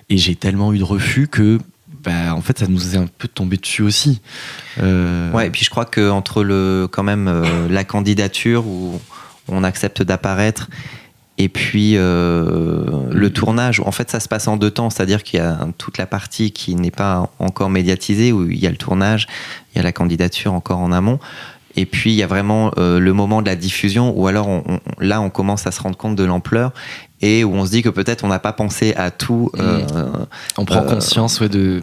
et j'ai tellement eu de refus que en fait, ça nous est un peu tombé dessus aussi. Ouais, et puis je crois qu'entre la candidature où on accepte d'apparaître et puis le tournage, en fait, ça se passe en 2 temps. C'est-à-dire qu'il y a toute la partie qui n'est pas encore médiatisée, où il y a le tournage, il y a la candidature encore en amont. Et puis, il y a vraiment le moment de la diffusion où alors, là, on commence à se rendre compte de l'ampleur et où on se dit que peut-être on n'a pas pensé à tout. On prend conscience de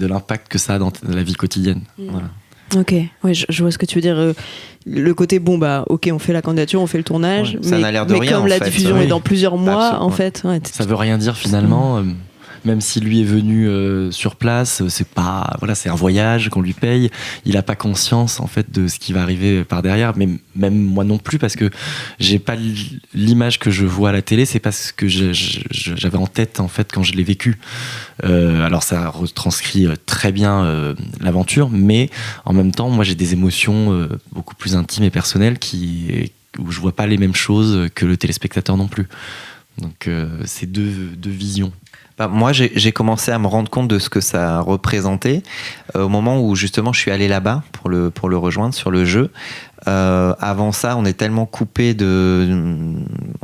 l'impact que ça a dans la vie quotidienne. Voilà. Ok, ouais, je vois ce que tu veux dire. Le côté, ok, on fait la candidature, on fait le tournage, ça n'a l'air de rien, comme la diffusion est dans plusieurs mois, absolument. En fait... Ouais, ça veut rien dire finalement. Même si lui est venu sur place, c'est un voyage qu'on lui paye. Il n'a pas conscience en fait de ce qui va arriver par derrière. Mais même moi non plus, parce que j'ai pas l'image que je vois à la télé. C'est pas ce que j'avais en tête en fait quand je l'ai vécu. Alors ça retranscrit très bien l'aventure, mais en même temps, moi j'ai des émotions beaucoup plus intimes et personnelles où je vois pas les mêmes choses que le téléspectateur non plus. Donc c'est deux visions. Moi, j'ai commencé à me rendre compte de ce que ça représentait au moment où justement je suis allé là-bas pour le rejoindre sur le jeu. Avant ça, on est tellement coupé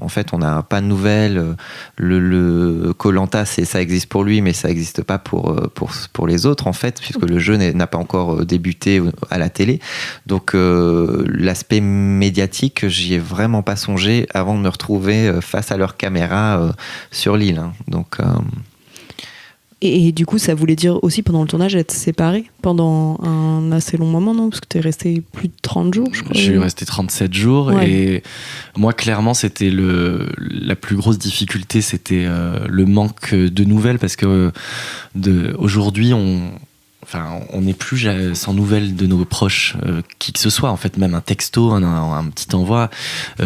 en fait, on n'a pas de nouvelles. Le Koh-Lanta, ça existe pour lui, mais ça n'existe pas pour les autres, en fait, puisque le jeu n'a pas encore débuté à la télé. Donc, l'aspect médiatique, j'y ai vraiment pas songé avant de me retrouver face à leur caméra sur l'île. Hein. Donc... Et du coup, ça voulait dire aussi pendant le tournage être séparés pendant un assez long moment, non? Parce que t'es resté plus de 30 jours, je crois. Je suis resté 37 jours ouais. Et moi, clairement, c'était la plus grosse difficulté, c'était le manque de nouvelles parce que aujourd'hui, on n'est plus sans nouvelles de nos proches, qui que ce soit, en fait, même un texto, un petit envoi,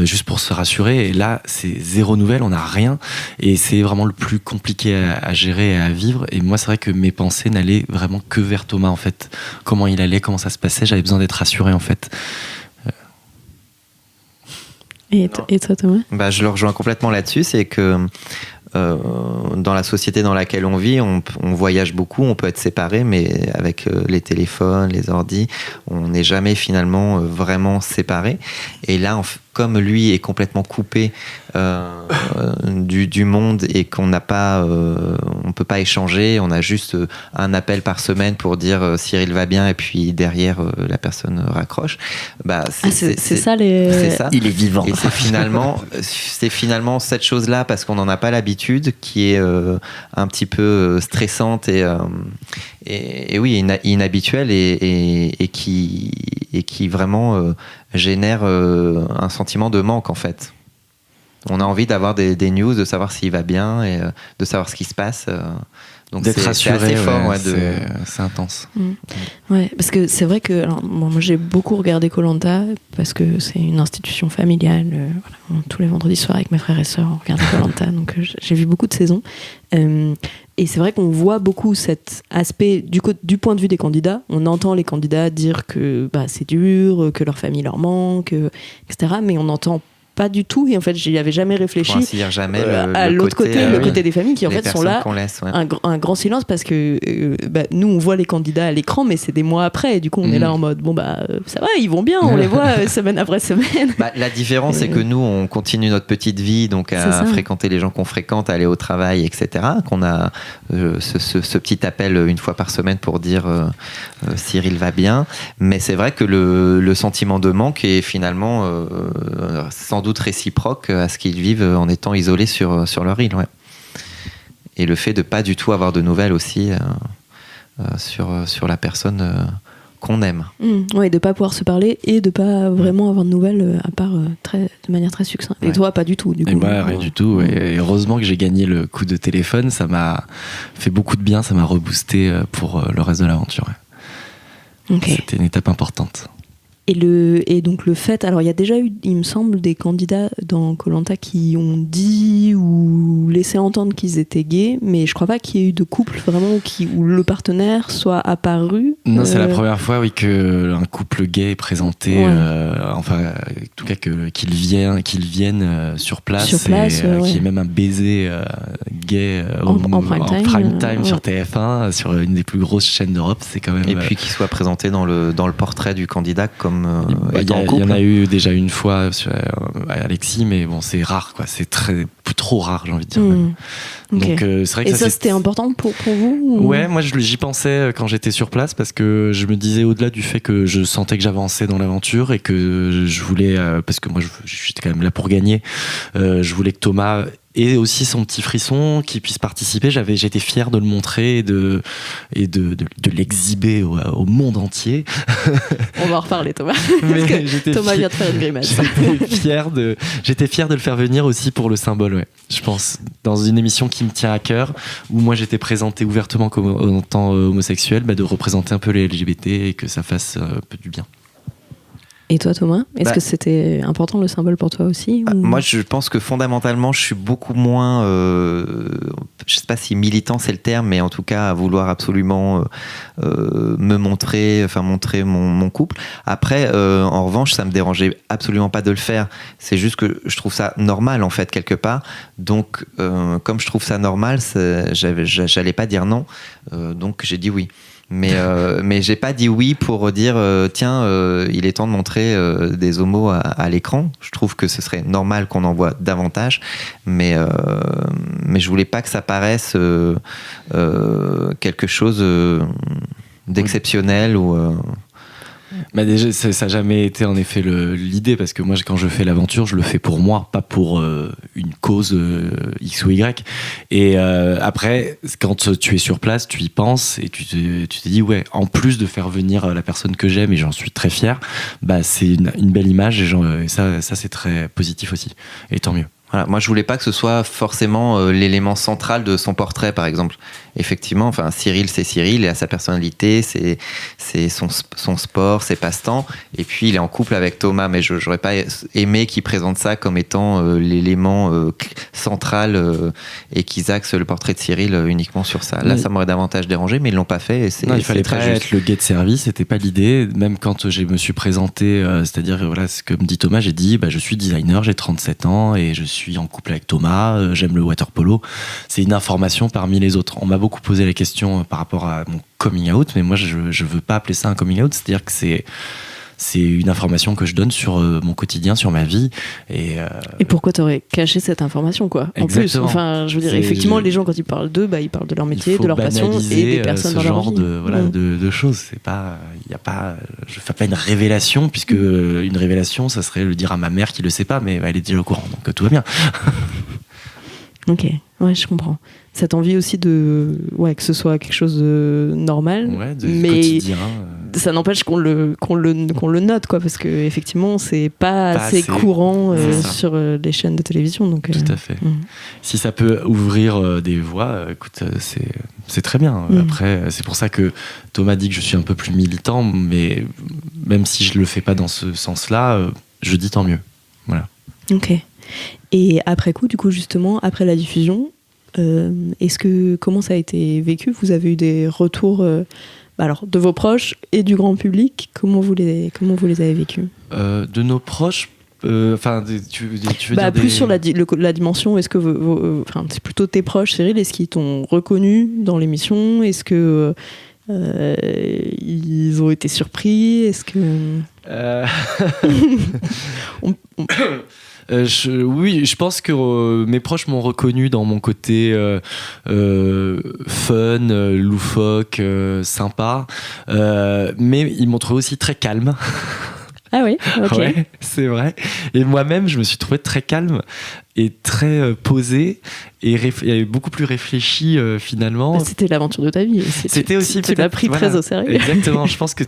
juste pour se rassurer. Et là, c'est zéro nouvelle, on n'a rien. Et c'est vraiment le plus compliqué à gérer et à vivre. Et moi, c'est vrai que mes pensées n'allaient vraiment que vers Thomas, en fait. Comment il allait, comment ça se passait, j'avais besoin d'être rassuré, en fait. Et toi, Thomas? Je le rejoins complètement là-dessus, c'est que dans la société dans laquelle on vit, on voyage beaucoup, on peut être séparés, mais avec les téléphones, les ordis, on n'est jamais finalement vraiment séparés. Et là, comme lui est complètement coupé du monde et qu'on n'a pas, on peut pas échanger, on a juste un appel par semaine pour dire Cyril va bien, et puis derrière la personne raccroche. C'est ça c'est ça. Il est vivant. Et c'est finalement cette chose-là, parce qu'on n'en a pas l'habitude, qui est un petit peu stressante et oui, inhabituelle et qui vraiment génère un sentiment de manque, en fait. On a envie d'avoir des news, de savoir s'il va bien et de savoir ce qui se passe. Donc d'être rassuré, c'est assez fort. C'est intense. Ouais, parce que c'est vrai que moi j'ai beaucoup regardé Koh-Lanta parce que c'est une institution familiale. Tous les vendredis soirs avec mes frères et sœurs, on regardait Koh-Lanta, donc j'ai vu beaucoup de saisons. Et c'est vrai qu'on voit beaucoup cet aspect du point de vue des candidats. On entend les candidats dire que c'est dur, que leur famille leur manque, etc. Mais on n'entend pas du tout, et en fait j'y avais jamais réfléchi, jamais à l'autre côté, le côté des familles qui en fait sont là, laisse, ouais. un grand silence, parce que nous on voit les candidats à l'écran, mais c'est des mois après, et du coup on est là en mode ça va, ils vont bien, on les voit semaine après semaine. La différence c'est que nous on continue notre petite vie, donc à fréquenter les gens qu'on fréquente, à aller au travail, etc. Qu'on a ce petit appel une fois par semaine pour dire Cyril va bien, mais c'est vrai que le sentiment de manque est finalement sans doute réciproque à ce qu'ils vivent en étant isolés sur leur île. Ouais. Et le fait de pas du tout avoir de nouvelles aussi sur la personne qu'on aime. Ouais, de pas pouvoir se parler et de pas vraiment avoir de nouvelles, à part de manière très succincte. Et toi, pas du tout, du coup. Et moi, rien du tout. Et heureusement que j'ai gagné le coup de téléphone, ça m'a fait beaucoup de bien, ça m'a reboosté pour le reste de l'aventure. Ouais. Okay. C'était une étape importante. Et donc le fait, alors il y a déjà eu, il me semble, des candidats dans Koh-Lanta qui ont dit ou laissé entendre qu'ils étaient gays, mais je crois pas qu'il y ait eu de couple vraiment où le partenaire soit apparu. Non, c'est la première fois, oui, qu'un couple gay est présenté, enfin, en tout cas qu'ils viennent sur place, ouais. Qu'il y ait même un baiser gay en prime time sur TF1, sur une des plus grosses chaînes d'Europe, c'est quand même. Et puis qu'il soit présenté dans le portrait du candidat comme il y en a eu déjà une fois sur Alexis, mais bon, c'est rare, quoi. C'est trop rare, j'ai envie de dire. Okay. Donc c'est vrai que et ça c'était important pour vous ou... Ouais, moi j'y pensais quand j'étais sur place, parce que je me disais, au-delà du fait que je sentais que j'avançais dans l'aventure et que je voulais, parce que moi j'étais quand même là pour gagner, je voulais que Thomas et aussi son petit frisson qui puisse participer. J'étais fier de le montrer et de l'exhiber au monde entier. On va en reparler, Thomas. Parce que Thomas vient de faire une grimace. J'étais fier de le faire venir aussi pour le symbole, ouais. Je pense, dans une émission qui me tient à cœur, où moi j'étais présenté ouvertement en tant homosexuel, de représenter un peu les LGBT et que ça fasse un peu du bien. Et toi, Thomas, est-ce que c'était important le symbole pour toi aussi ou... Moi, je pense que fondamentalement, je suis beaucoup moins. je sais pas si militant c'est le terme, mais en tout cas à vouloir absolument montrer mon couple. Après, en revanche, ça me dérangeait absolument pas de le faire. C'est juste que je trouve ça normal en fait quelque part. Donc, comme je trouve ça normal, j'allais pas dire non. Donc j'ai dit oui. Mais j'ai pas dit oui pour dire tiens, il est temps de montrer des homos à l'écran. Je trouve que ce serait normal qu'on en voit davantage, mais je voulais pas que ça paraisse quelque chose d'exceptionnel ou. Bah déjà, ça n'a jamais été en effet l'idée, parce que moi, quand je fais l'aventure, je le fais pour moi, pas pour une cause X ou Y. Et après, quand tu es sur place, tu y penses et tu te dis, ouais, en plus de faire venir la personne que j'aime, et j'en suis très fier, bah, c'est une belle image, et ça c'est très positif aussi. Et tant mieux. Voilà, moi, je voulais pas que ce soit forcément l'élément central de son portrait, par exemple. Effectivement, enfin, Cyril, c'est Cyril, il a sa personnalité, c'est son sport, ses passe-temps, et puis il est en couple avec Thomas, mais j'aurais pas aimé qu'il présente ça comme étant l'élément central et qu'ils axent le portrait de Cyril uniquement sur ça. Là, ça m'aurait davantage dérangé, mais ils l'ont pas fait, et non, il fallait pas être le gay de service, c'était pas l'idée. Même quand je me suis présenté, c'est-à-dire, voilà, comme dit Thomas, j'ai dit, bah, je suis designer, j'ai 37 ans, et je suis en couple avec Thomas, j'aime le water polo. C'est une information parmi les autres. On m'a beaucoup posé la question par rapport à mon coming out, mais moi je veux pas appeler ça un coming out, c'est-à-dire que c'est une information que je donne sur mon quotidien, sur ma vie. Et pourquoi t'aurais caché cette information, quoi? En plus, enfin, je veux dire, effectivement, les gens, quand ils parlent d'eux, bah, ils parlent de leur métier, de leur passion et des personnes dans leur vie. De choses. C'est pas, y a pas, je fais pas une révélation, puisque une révélation, ça serait le dire à ma mère qui le sait pas, mais elle est déjà au courant, donc tout va bien. Ok, ouais, je comprends. Cette envie aussi que ce soit quelque chose de normal, mais quotidien. Ça n'empêche qu'on le note, quoi, parce que effectivement, c'est pas assez courant sur les chaînes de télévision. Donc, tout à fait. Si ça peut ouvrir des voies, écoute, c'est très bien. Après, c'est pour ça que Thomas dit que je suis un peu plus militant, mais même si je le fais pas dans ce sens-là, je dis tant mieux. Voilà. Ok. Et après coup, du coup, justement, après la diffusion, comment ça a été vécu? Vous avez eu des retours alors, de vos proches et du grand public? Comment vous les avez vécus? De nos proches, tu veux dire plus sur la dimension. Est-ce que c'est plutôt tes proches, Cyril, est-ce qu'ils t'ont reconnu dans l'émission? Est-ce que ils ont été surpris? Est-ce que oui, je pense que mes proches m'ont reconnu dans mon côté fun, loufoque, sympa, mais ils m'ont trouvé aussi très calme. Ah oui, ok. Ouais, c'est vrai. Et moi-même, je me suis trouvé très calme et très posé et beaucoup plus réfléchi finalement. C'était l'aventure de ta vie. C'était aussi tu l'as pris très au sérieux. Exactement. Je pense que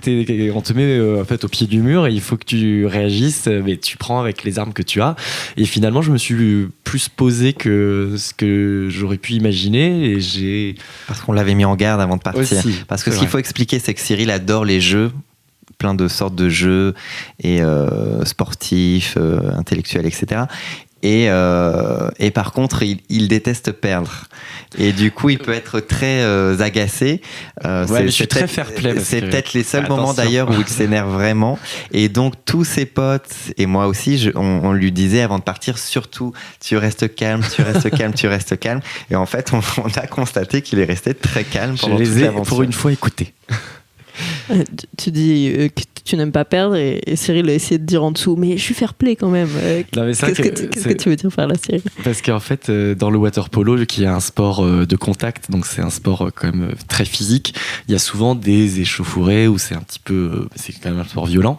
on te met en fait au pied du mur et il faut que tu réagisses, mais tu prends avec les armes que tu as. Et finalement, je me suis plus posé que ce que j'aurais pu imaginer parce qu'on l'avait mis en garde avant de partir. Aussi, parce que ce qu'il faut expliquer, c'est que Cyril adore les jeux. Plein de sortes de jeux et sportifs, intellectuels, etc. Et par contre, il déteste perdre. Et du coup, il peut être très agacé. Je suis très fair-play. C'est peut-être les seuls moments d'ailleurs où il s'énerve vraiment. Et donc, tous ses potes, et moi aussi, on lui disait avant de partir, surtout, tu restes calme, tu restes calme, tu restes calme. Et en fait, on a constaté qu'il est resté très calme pendant toute l'aventure. Pour une fois, écouté. Tu dis que tu n'aimes pas perdre et Cyril a essayé de dire en dessous mais je suis fair play quand même. Qu'est-ce que tu veux dire par là, Cyril? Parce qu'en fait dans le water polo qui est un sport de contact, donc c'est un sport quand même très physique, il y a souvent des échauffourées où c'est quand même un sport violent,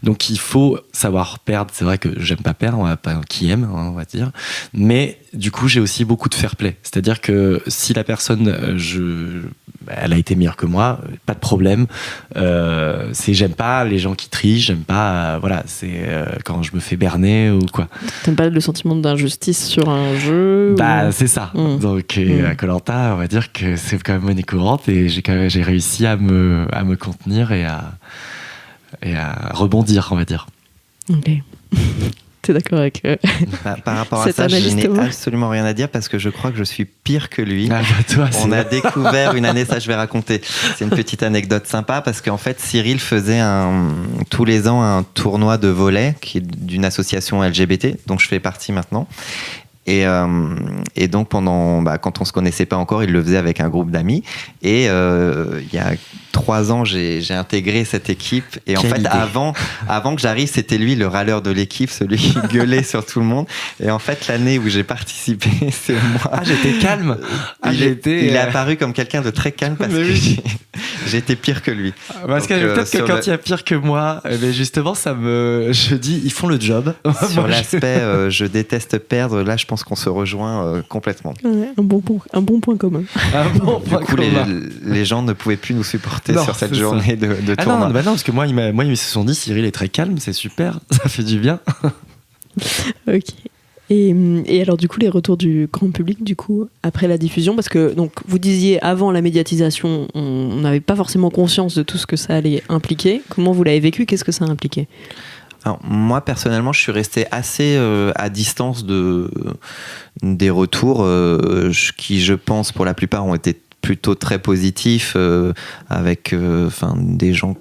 donc il faut savoir perdre. C'est vrai que j'aime pas perdre, pas qui aime, on va dire, mais du coup j'ai aussi beaucoup de fair play, c'est-à-dire que si la personne elle a été meilleure que moi, pas de problème. J'aime pas les gens qui trichent, j'aime pas c'est quand je me fais berner ou quoi. T'aimes pas le sentiment d'injustice sur un jeu? C'est ça. Donc à Koh-Lanta, on va dire que c'est quand même monnaie courante et j'ai réussi à me contenir et à rebondir, on va dire. Ok. T'es d'accord avec Par rapport à cette ça, je analyse, n'ai Thomas absolument rien à dire parce que je crois que je suis pire que lui. Ah, bah, toi, On a découvert une année, ça je vais raconter. C'est une petite anecdote sympa parce qu'en fait, Cyril faisait tous les ans un tournoi de volley qui est d'une association LGBT, dont je fais partie maintenant. Et donc quand on se connaissait pas encore, il le faisait avec un groupe d'amis. Et il y a 3 ans, j'ai intégré cette équipe. Et en Quelle fait, idée. avant que j'arrive, c'était lui le râleur de l'équipe, celui qui gueulait sur tout le monde. Et en fait, l'année où j'ai participé, c'est moi. Ah, j'étais calme. Il est apparu comme quelqu'un de très calme parce Mais que oui. j'étais pire que lui. Parce que Donc, peut-être que sur quand il y a pire que moi, mais justement, je dis, ils font le job. Sur Moi, l'aspect je déteste perdre, là je pense qu'on se rejoint complètement. Ouais, un bon point commun. Ah bon, Du coup, les gens ne pouvaient plus nous supporter Non, sur cette c'est ça. journée de Ah tournoi. non, bah non, parce que moi, ils se sont dit, Cyril est très calme, c'est super, ça fait du bien. Ok. Et alors du coup les retours du grand public du coup après la diffusion, parce que donc vous disiez avant la médiatisation on n'avait pas forcément conscience de tout ce que ça allait impliquer. Comment vous l'avez vécu? Qu'est-ce que ça a impliqué? Alors, moi personnellement, je suis resté assez à distance des retours qui, je pense, pour la plupart ont été plutôt très positifs avec des gens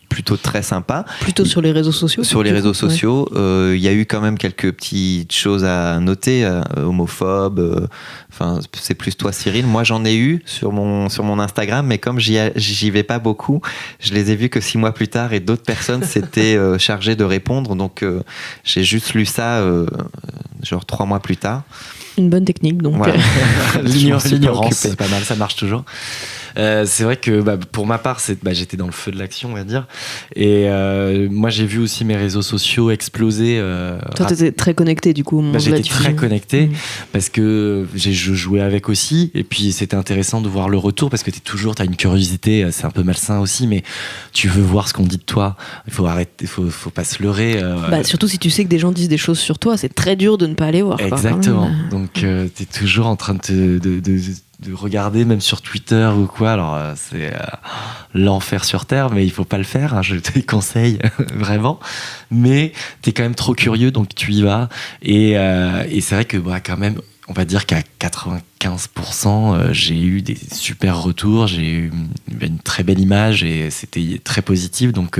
plutôt très sympa. Plutôt sur les réseaux sociaux? Sur les réseaux ouais. sociaux, il y a eu quand même quelques petites choses à noter, homophobes. C'est plus toi, Cyril. Moi, j'en ai eu sur mon Instagram, mais comme j'y vais pas beaucoup, je les ai vus que 6 mois plus tard et d'autres personnes s'étaient chargées de répondre. Donc, j'ai juste lu ça genre 3 mois plus tard. Une bonne technique donc. Voilà. L'ignorance, occupé. c'est pas mal, ça marche toujours. C'est vrai que pour ma part, j'étais dans le feu de l'action, on va dire. Et moi, j'ai vu aussi mes réseaux sociaux exploser. Toi, t'étais très connecté du coup au moment de la J'étais diffusion. très connecté parce que je jouais avec aussi. Et puis, c'était intéressant de voir le retour parce que t'as une curiosité. C'est un peu malsain aussi, mais tu veux voir ce qu'on dit de toi. Il faut arrêter, faut pas se leurrer. Surtout si tu sais que des gens disent des choses sur toi, c'est très dur de ne pas aller voir. Exactement. Quoi, Donc, t'es toujours en train de regarder, même sur Twitter ou quoi. Alors, c'est l'enfer sur Terre, mais il faut pas le faire. Hein, je te conseille vraiment. Mais t'es quand même trop curieux, donc tu y vas. Et c'est vrai que, quand même, on va dire qu'à 95%, j'ai eu des super retours, j'ai eu une très belle image et c'était très positif. Donc,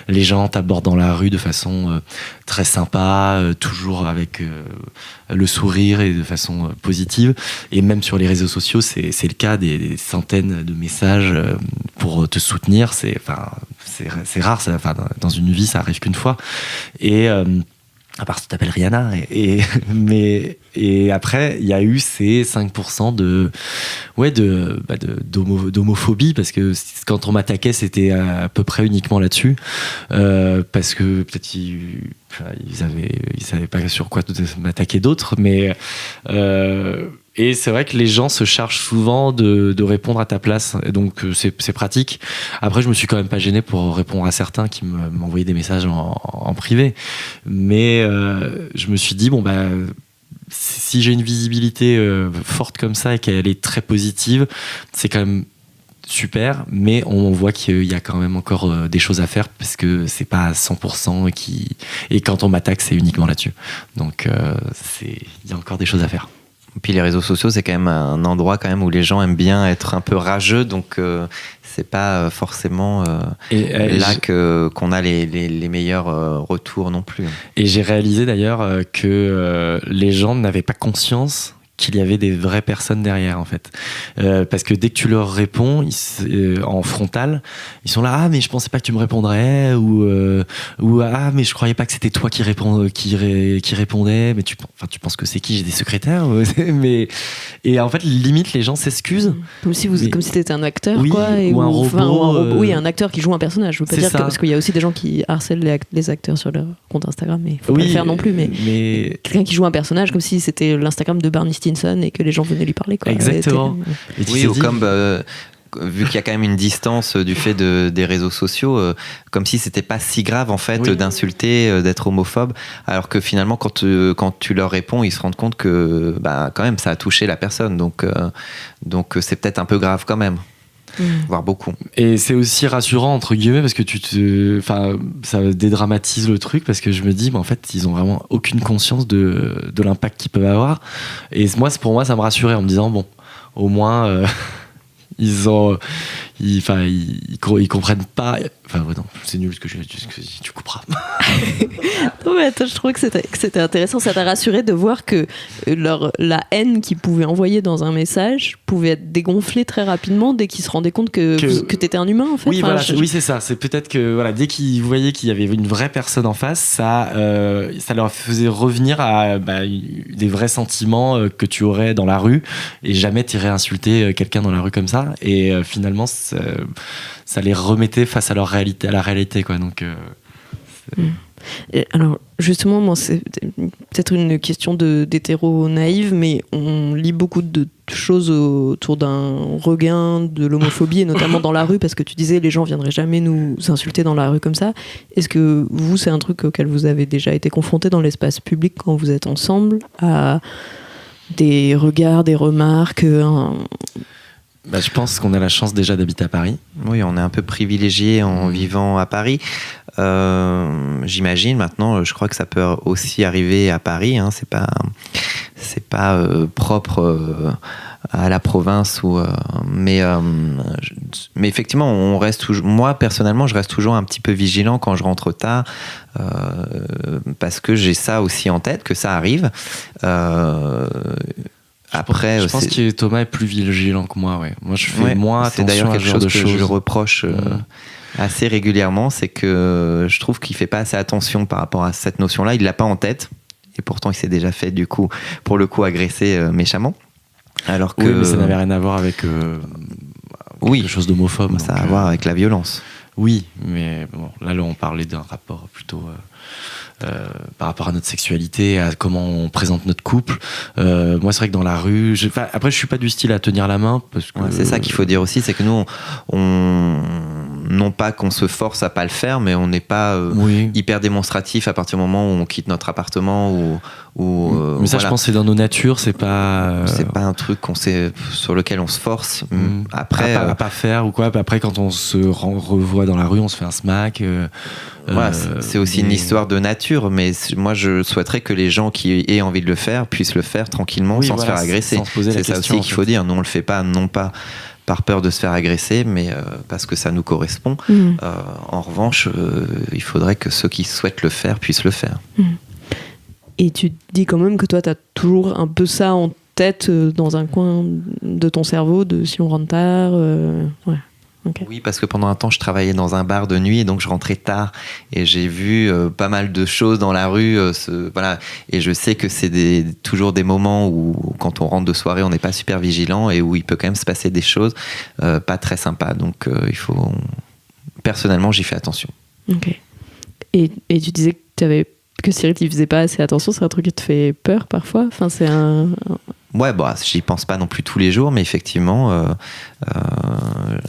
les gens t'abordent dans la rue de façon très sympa, toujours avec le sourire et de façon positive. Et même sur les réseaux sociaux, c'est le cas, des centaines de messages pour te soutenir. C'est rare, dans une vie, ça arrive qu'une fois. Et à part si tu t'appelles Rihanna. Et après, il y a eu ces 5% d'homophobie, parce que quand on m'attaquait, c'était à peu près uniquement là-dessus. Parce que peut-être ils savaient pas sur quoi m'attaquer d'autres. Mais et c'est vrai que les gens se chargent souvent de répondre à ta place, et donc c'est pratique. Après, je me suis quand même pas gêné pour répondre à certains qui m'envoyaient des messages en privé, mais je me suis dit si j'ai une visibilité forte comme ça et qu'elle est très positive, c'est quand même super, mais on voit qu'il y a quand même encore des choses à faire parce que c'est pas à 100% et quand on m'attaque, c'est uniquement là-dessus. Donc il y a encore des choses à faire. Puis les réseaux sociaux, c'est quand même un endroit quand même où les gens aiment bien être un peu rageux, donc c'est pas forcément qu'on a les meilleurs retours non plus. Et j'ai réalisé d'ailleurs que les gens n'avaient pas conscience qu'il y avait des vraies personnes derrière, en fait. Parce que dès que tu leur réponds en frontal, ils sont là, ah mais je pensais pas que tu me répondrais, ou ah mais je croyais pas que c'était toi qui répondais, mais tu penses que c'est qui, j'ai des secrétaires et en fait limite les gens s'excusent comme si t'étais un acteur, oui, quoi, ou un robot, oui, un acteur qui joue un personnage. Je veux pas dire ça. parce qu'il y a aussi des gens qui harcèlent les acteurs sur leur compte Instagram, mais faut pas le faire non plus, mais quelqu'un qui joue un personnage comme si c'était l'Instagram de Barney Stinson et que les gens venaient lui parler, quoi. Exactement. Oui, ou comme vu qu'il y a quand même une distance du fait des réseaux sociaux, comme si c'était pas si grave en fait d'insulter, d'être homophobe, alors que finalement quand tu leur réponds, ils se rendent compte que quand même ça a touché la personne, donc c'est peut-être un peu grave quand même. voire beaucoup. Et c'est aussi rassurant entre guillemets parce que ça dédramatise le truc parce que je me dis en fait ils ont vraiment aucune conscience de l'impact qu'ils peuvent avoir. Et pour moi ça me rassurait en me disant bon au moins ils comprennent pas. Enfin, non, c'est nul ce que je dis, tu couperas. Non, mais attends, je trouvais que c'était intéressant. Ça t'a rassuré de voir que la haine qu'ils pouvaient envoyer dans un message pouvait être dégonflée très rapidement dès qu'ils se rendaient compte que t'étais un humain, en fait. Oui, oui, c'est ça. C'est peut-être que dès qu'ils voyaient qu'il y avait une vraie personne en face, ça leur faisait revenir à des vrais sentiments que tu aurais dans la rue et jamais t'irais insulter quelqu'un dans la rue comme ça. Et finalement, ça les remettait face à la réalité, quoi. Donc, Et alors, justement, moi, c'est peut-être une question d'hétéro naïve, mais on lit beaucoup de choses autour d'un regain de l'homophobie, et notamment dans la rue, parce que tu disais les gens viendraient jamais nous insulter dans la rue comme ça. Est-ce que vous, c'est un truc auquel vous avez déjà été confronté dans l'espace public quand vous êtes ensemble, à des regards, des remarques je pense qu'on a la chance déjà d'habiter à Paris. Oui, on est un peu privilégié en vivant à Paris. J'imagine maintenant, je crois que ça peut aussi arriver à Paris. Hein, c'est pas propre à la province mais effectivement, on reste toujours. Moi personnellement, je reste toujours un petit peu vigilant quand je rentre tard parce que j'ai ça aussi en tête que ça arrive. Après, je pense que Thomas est plus vigilant que moi. Ouais. Moi, je fais moins attention. C'est d'ailleurs quelque chose que je reproche assez régulièrement, c'est que je trouve qu'il fait pas assez attention par rapport à cette notion-là. Il l'a pas en tête, et pourtant il s'est déjà fait pour le coup agresser méchamment. Alors que oui, mais ça n'avait rien à voir avec quelque chose d'homophobe. Ça a à voir avec la violence. Oui, mais bon, là on parlait d'un rapport plutôt par rapport à notre sexualité, à comment on présente notre couple. Moi, c'est vrai que dans la rue, après, je suis pas du style à tenir la main parce que c'est ça qu'il faut dire aussi, c'est que nous, non pas qu'on se force à pas le faire, mais on n'est pas hyper démonstratif à partir du moment où on quitte notre appartement mais ça, je pense, c'est dans nos natures, c'est pas un truc sur lequel on se force. Après, à pas faire ou quoi. Après, quand on se revoit dans la rue, on se fait un smack. C'est aussi une histoire de nature, mais moi je souhaiterais que les gens qui aient envie de le faire puissent le faire tranquillement sans se faire agresser. C'est ça aussi qu'il faut dire. Nous on le fait pas, non pas par peur de se faire agresser, mais parce que ça nous correspond. En revanche, il faudrait que ceux qui souhaitent le faire puissent le faire. Et tu dis quand même que toi t'as toujours un peu ça en tête dans un coin de ton cerveau, de si on rentre tard. Ouais. Okay. Oui, parce que pendant un temps, je travaillais dans un bar de nuit et donc je rentrais tard et j'ai vu pas mal de choses dans la rue. Et je sais que c'est toujours des moments où, quand on rentre de soirée, on n'est pas super vigilant et où il peut quand même se passer des choses pas très sympas. Donc, personnellement, j'y fais attention. Ok. Et tu disais que Cyril ne faisait pas assez attention. C'est un truc qui te fait peur parfois. Enfin, c'est un... Ouais, j'y pense pas non plus tous les jours, mais effectivement,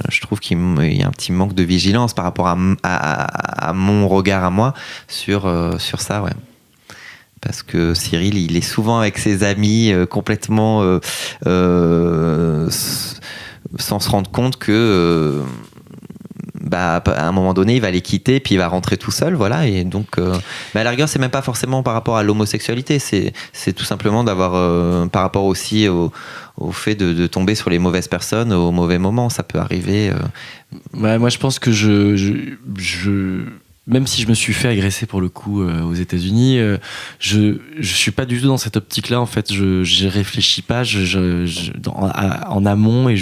je trouve qu'il y a un petit manque de vigilance par rapport à mon regard à moi sur ça, ouais. Parce que Cyril, il est souvent avec ses amis complètement sans se rendre compte que à un moment donné il va les quitter puis il va rentrer tout seul, voilà. Et donc à la rigueur c'est même pas forcément par rapport à l'homosexualité, c'est tout simplement d'avoir par rapport aussi au fait de tomber sur les mauvaises personnes au mauvais moment, ça peut arriver. Moi je pense que même si je me suis fait agresser pour le coup aux États-Unis, je suis pas du tout dans cette optique-là en fait. Je réfléchis pas en amont et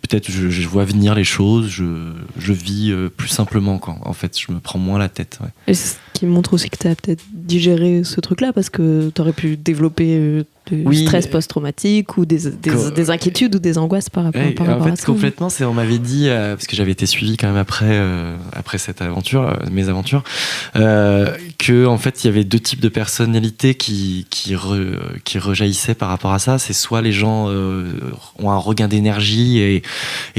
peut-être je vois venir les choses, je vis plus simplement quoi. En fait, je me prends moins la tête. Ouais. Et c'est ce qui montre aussi que tu as peut-être digéré ce truc-là parce que tu aurais pu développer du stress post-traumatique ou des inquiétudes ou des angoisses par rapport à ça. Complètement, on m'avait dit, parce que j'avais été suivi quand même après cette aventure, mes aventures, que en fait il y avait deux types de personnalités qui rejaillissaient par rapport à ça. C'est soit les gens ont un regain d'énergie et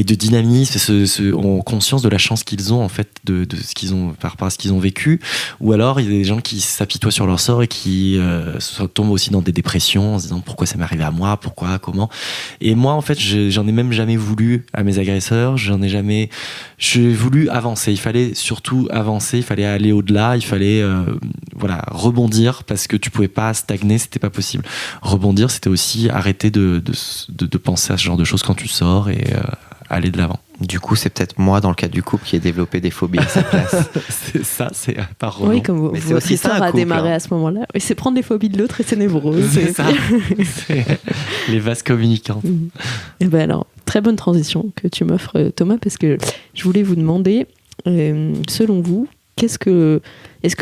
de dynamisme, ont conscience de la chance qu'ils ont en fait de ce qu'ils ont par rapport à ce qu'ils ont vécu, ou alors il y a des gens qui s'apitoient sur leur sort et qui tombent aussi dans des dépressions en se disant pourquoi ça m'est arrivé à moi, pourquoi, comment. Et moi, en fait, j'en ai même jamais voulu à mes agresseurs. J'ai voulu avancer. Il fallait surtout avancer. Il fallait aller au-delà. Il fallait, rebondir parce que tu pouvais pas stagner. C'était pas possible. Rebondir, c'était aussi arrêter de penser à ce genre de choses quand tu sors et aller de l'avant. Du coup, c'est peut-être moi, dans le cadre du couple, qui ai développé des phobies à sa place. C'est ça, c'est par Roland. Oui, comme Mais c'est votre aussi ça, histoire un a couple, démarré hein. à ce moment-là. Oui, c'est prendre les phobies de l'autre et c'est névrose. C'est ça. C'est les vases communicants. Et ben alors, très bonne transition que tu m'offres, Thomas, parce que je voulais vous demander, selon vous, est-ce que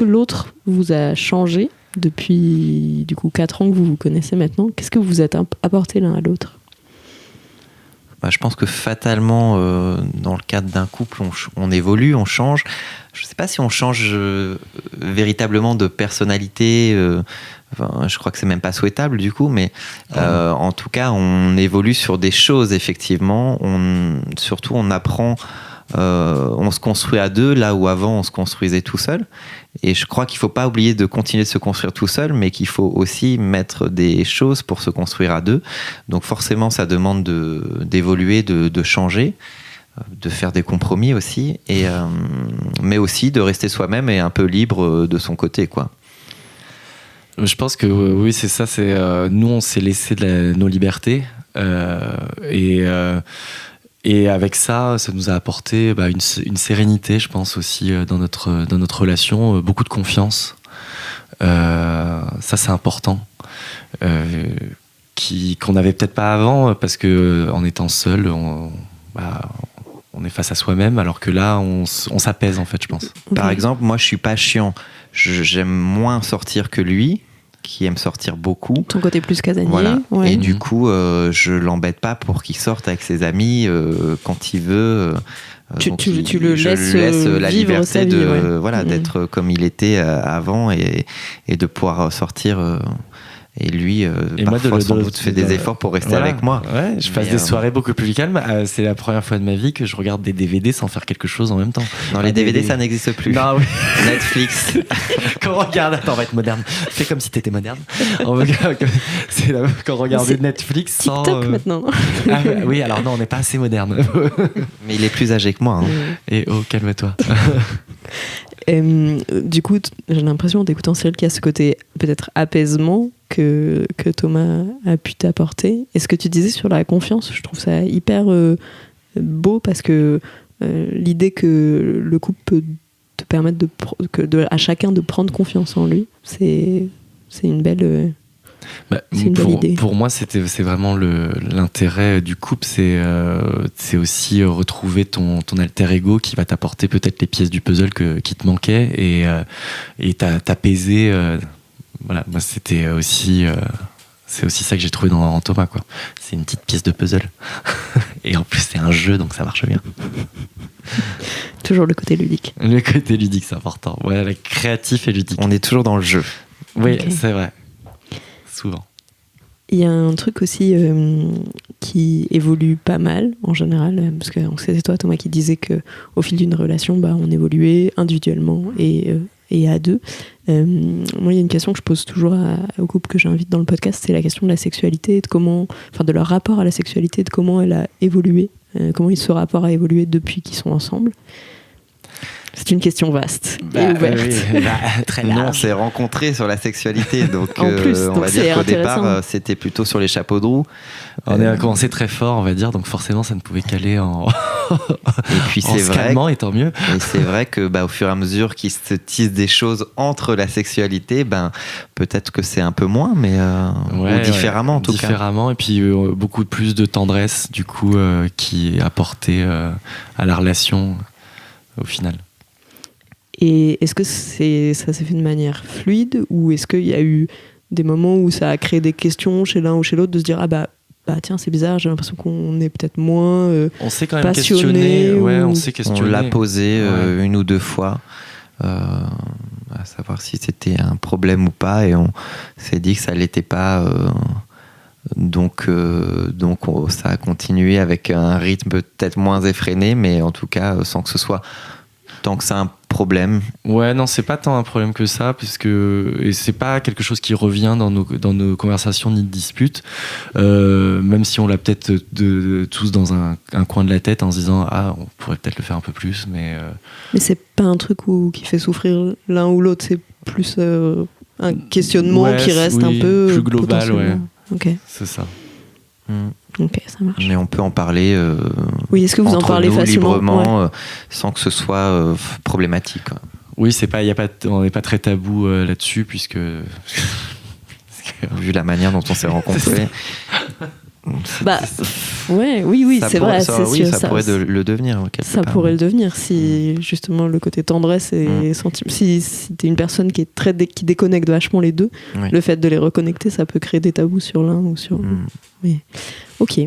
l'autre vous a changé depuis du coup 4 ans que vous vous connaissez maintenant? Qu'est-ce que vous êtes apporté l'un à l'autre? Je pense que fatalement, dans le cadre d'un couple, on évolue, on change. Je ne sais pas si on change véritablement de personnalité. Je crois que c'est même pas souhaitable du coup, mais en tout cas, on évolue sur des choses effectivement. Surtout, on apprend. On se construit à deux, là où avant on se construisait tout seul. Et je crois qu'il ne faut pas oublier de continuer de se construire tout seul, mais qu'il faut aussi mettre des choses pour se construire à deux. Donc forcément, ça demande d'évoluer, de changer, de faire des compromis aussi, mais aussi de rester soi-même et un peu libre de son côté, quoi. Je pense que oui, c'est ça. Nous, on s'est laissé nos libertés et avec ça nous a apporté une sérénité, je pense aussi dans notre relation, beaucoup de confiance. Ça, c'est important, qu'on n'avait peut-être pas avant, parce que en étant seul, on est face à soi-même, alors que là, on s'apaise en fait, je pense. Par exemple, moi, je suis pas chiant. J'aime moins sortir que lui, qui aime sortir beaucoup. Ton côté plus casanier. Voilà. Ouais. Et du coup, je l'embête pas pour qu'il sorte avec ses amis quand il veut. Tu le je laisses lui laisse la vivre liberté sa vie, d'être comme il était avant et de pouvoir sortir. Et lui, parfois, sans doute, fait des efforts pour rester avec moi. Ouais, je passe des soirées beaucoup plus calmes. C'est la première fois de ma vie que je regarde des DVD sans faire quelque chose en même temps. Non, les DVD, ça n'existe plus. Non, oui. Netflix. Quand on regarde, attends, on va être moderne. Fais comme si t'étais moderne. C'est quand on regardait Netflix sans. TikTok maintenant. Oui, alors non, on n'est pas assez moderne. Mais il est plus âgé que moi. Hein. Et oh, calme-toi. Du coup, j'ai l'impression, en t'écoutant Cyril, qu'il y a ce côté peut-être apaisement que Thomas a pu t'apporter. Et ce que tu disais sur la confiance, je trouve ça hyper beau, parce que l'idée que le couple peut te permettre à chacun de prendre confiance en lui, c'est une belle... c'est une bonne idée. Pour moi, c'est vraiment l'intérêt du couple, c'est aussi retrouver ton alter ego qui va t'apporter peut-être les pièces du puzzle qui te manquaient et t'apaiser. Voilà, moi c'est aussi ça que j'ai trouvé dans Thomas, quoi. C'est une petite pièce de puzzle et en plus c'est un jeu, donc ça marche bien. Toujours le côté ludique. Le côté ludique, c'est important. Ouais, avec créatif et ludique. On est toujours dans le jeu. Oui, Okay. C'est vrai. Souvent. Il y a un truc aussi qui évolue pas mal en général, parce que c'était toi, Thomas, qui disais qu'au fil d'une relation, on évoluait individuellement et à deux. Moi, il y a une question que je pose toujours aux couples que j'invite dans le podcast, c'est la question de la sexualité, de leur rapport à la sexualité, de comment elle a évolué, comment ce rapport a évolué depuis qu'ils sont ensemble. C'est une question vaste et ouverte. Oui, très large. Nous, on s'est rencontrés sur la sexualité, donc En plus, on donc va c'est dire qu'au intéressant. départ, c'était plutôt sur les chapeaux de roue. On a commencé très fort, on va dire, donc forcément ça ne pouvait qu'aller en Et puis en c'est se vrai, calmant, et tant mieux. et c'est vrai que au fur et à mesure qu'il se tisse des choses entre la sexualité, peut-être que c'est un peu moins, mais ou différemment en tout cas. Différemment, et puis beaucoup plus de tendresse du coup qui est apportée à la relation au final. Et est-ce que ça s'est fait de manière fluide, ou est-ce qu'il y a eu des moments où ça a créé des questions chez l'un ou chez l'autre, de se dire tiens, c'est bizarre, j'ai l'impression qu'on est peut-être moins on s'est quand même passionné, questionné, ou... on s'est questionné. On l'a posé une ou deux fois, à savoir si c'était un problème ou pas, et on s'est dit que ça l'était pas. Donc ça a continué avec un rythme peut-être moins effréné, mais en tout cas sans que ce soit, tant que c'est un problème? Ouais, non, c'est pas tant un problème que ça, et c'est pas quelque chose qui revient dans nos conversations ni de disputes, même si on l'a peut-être tous dans un coin de la tête en se disant on pourrait peut-être le faire un peu plus, mais c'est pas un truc qui fait souffrir l'un ou l'autre, c'est plus un questionnement qui reste un peu plus global, ouais. Ok. C'est ça. Ok, ça marche. Mais on peut en parler. Oui, est-ce que vous en parlez facilement, librement, sans que ce soit problématique. Oui, on n'est pas très tabou là-dessus, puisque vu la manière dont on s'est rencontrés. Oui, c'est vrai. Ça pourrait le devenir. Ça pourrait le devenir si justement le côté tendresse et sentiment. Si t'es une personne qui déconnecte vachement les deux, le fait de les reconnecter, ça peut créer des tabous sur l'un ou sur. Mais ok.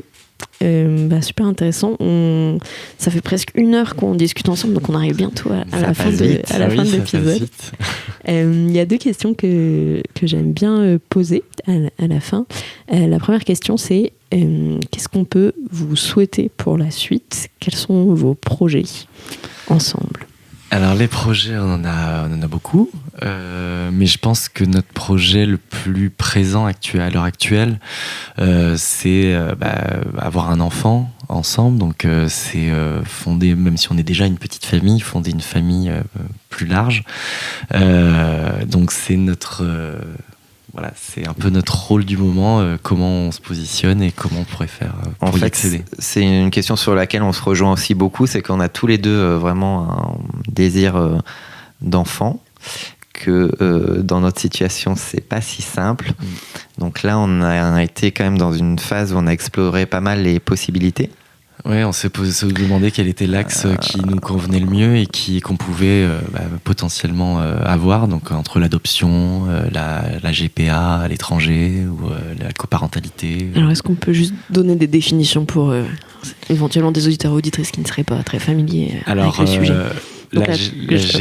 Super intéressant. Ça fait presque 1 heure qu'on discute ensemble, donc on arrive bientôt à la fin de l'épisode. Il y a 2 questions que j'aime bien poser à la fin. La première question, c'est qu'est-ce qu'on peut vous souhaiter pour la suite? Quels sont vos projets ensemble? Alors les projets, on en a beaucoup, mais je pense que notre projet le plus présent à l'heure actuelle, c'est avoir un enfant ensemble. Donc c'est fonder, même si on est déjà une petite famille, fonder une famille plus large. Donc c'est c'est un peu notre rôle du moment, comment on se positionne et comment on pourrait faire pour y accéder. C'est une question sur laquelle on se rejoint aussi beaucoup, c'est qu'on a tous les deux vraiment un désir d'enfant, que dans notre situation, c'est pas si simple. Donc là, on a été quand même dans une phase où on a exploré pas mal les possibilités. Ouais, on s'est demandé quel était l'axe qui nous convenait le mieux et qu'on pouvait potentiellement avoir, donc entre l'adoption, la GPA à l'étranger ou la coparentalité. Alors est-ce qu'on peut juste donner des définitions pour éventuellement des auditeurs et auditrices qui ne seraient pas très familiers avec le sujet? Donc la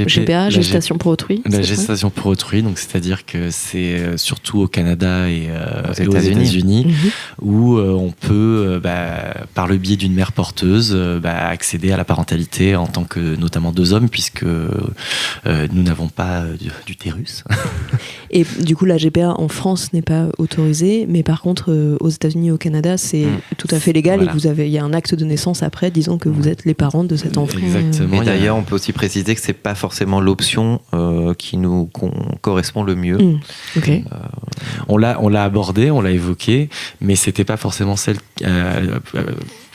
GPA, gestation pour autrui. La gestation pour autrui, donc c'est-à-dire que c'est surtout au Canada et aux États-Unis où on peut, par le biais d'une mère porteuse, accéder à la parentalité en tant que notamment 2 hommes, puisque nous n'avons pas d'utérus. Et du coup, la GPA en France n'est pas autorisée, mais par contre, aux États-Unis et au Canada, c'est tout à fait légal. Voilà. Et il y a un acte de naissance après, disant que vous êtes les parents de cet enfant. Exactement. Et d'ailleurs, on peut aussi préciser que c'est pas forcément l'option qui nous correspond le mieux. Okay. On l'a abordé, on l'a évoqué, mais c'était pas forcément celle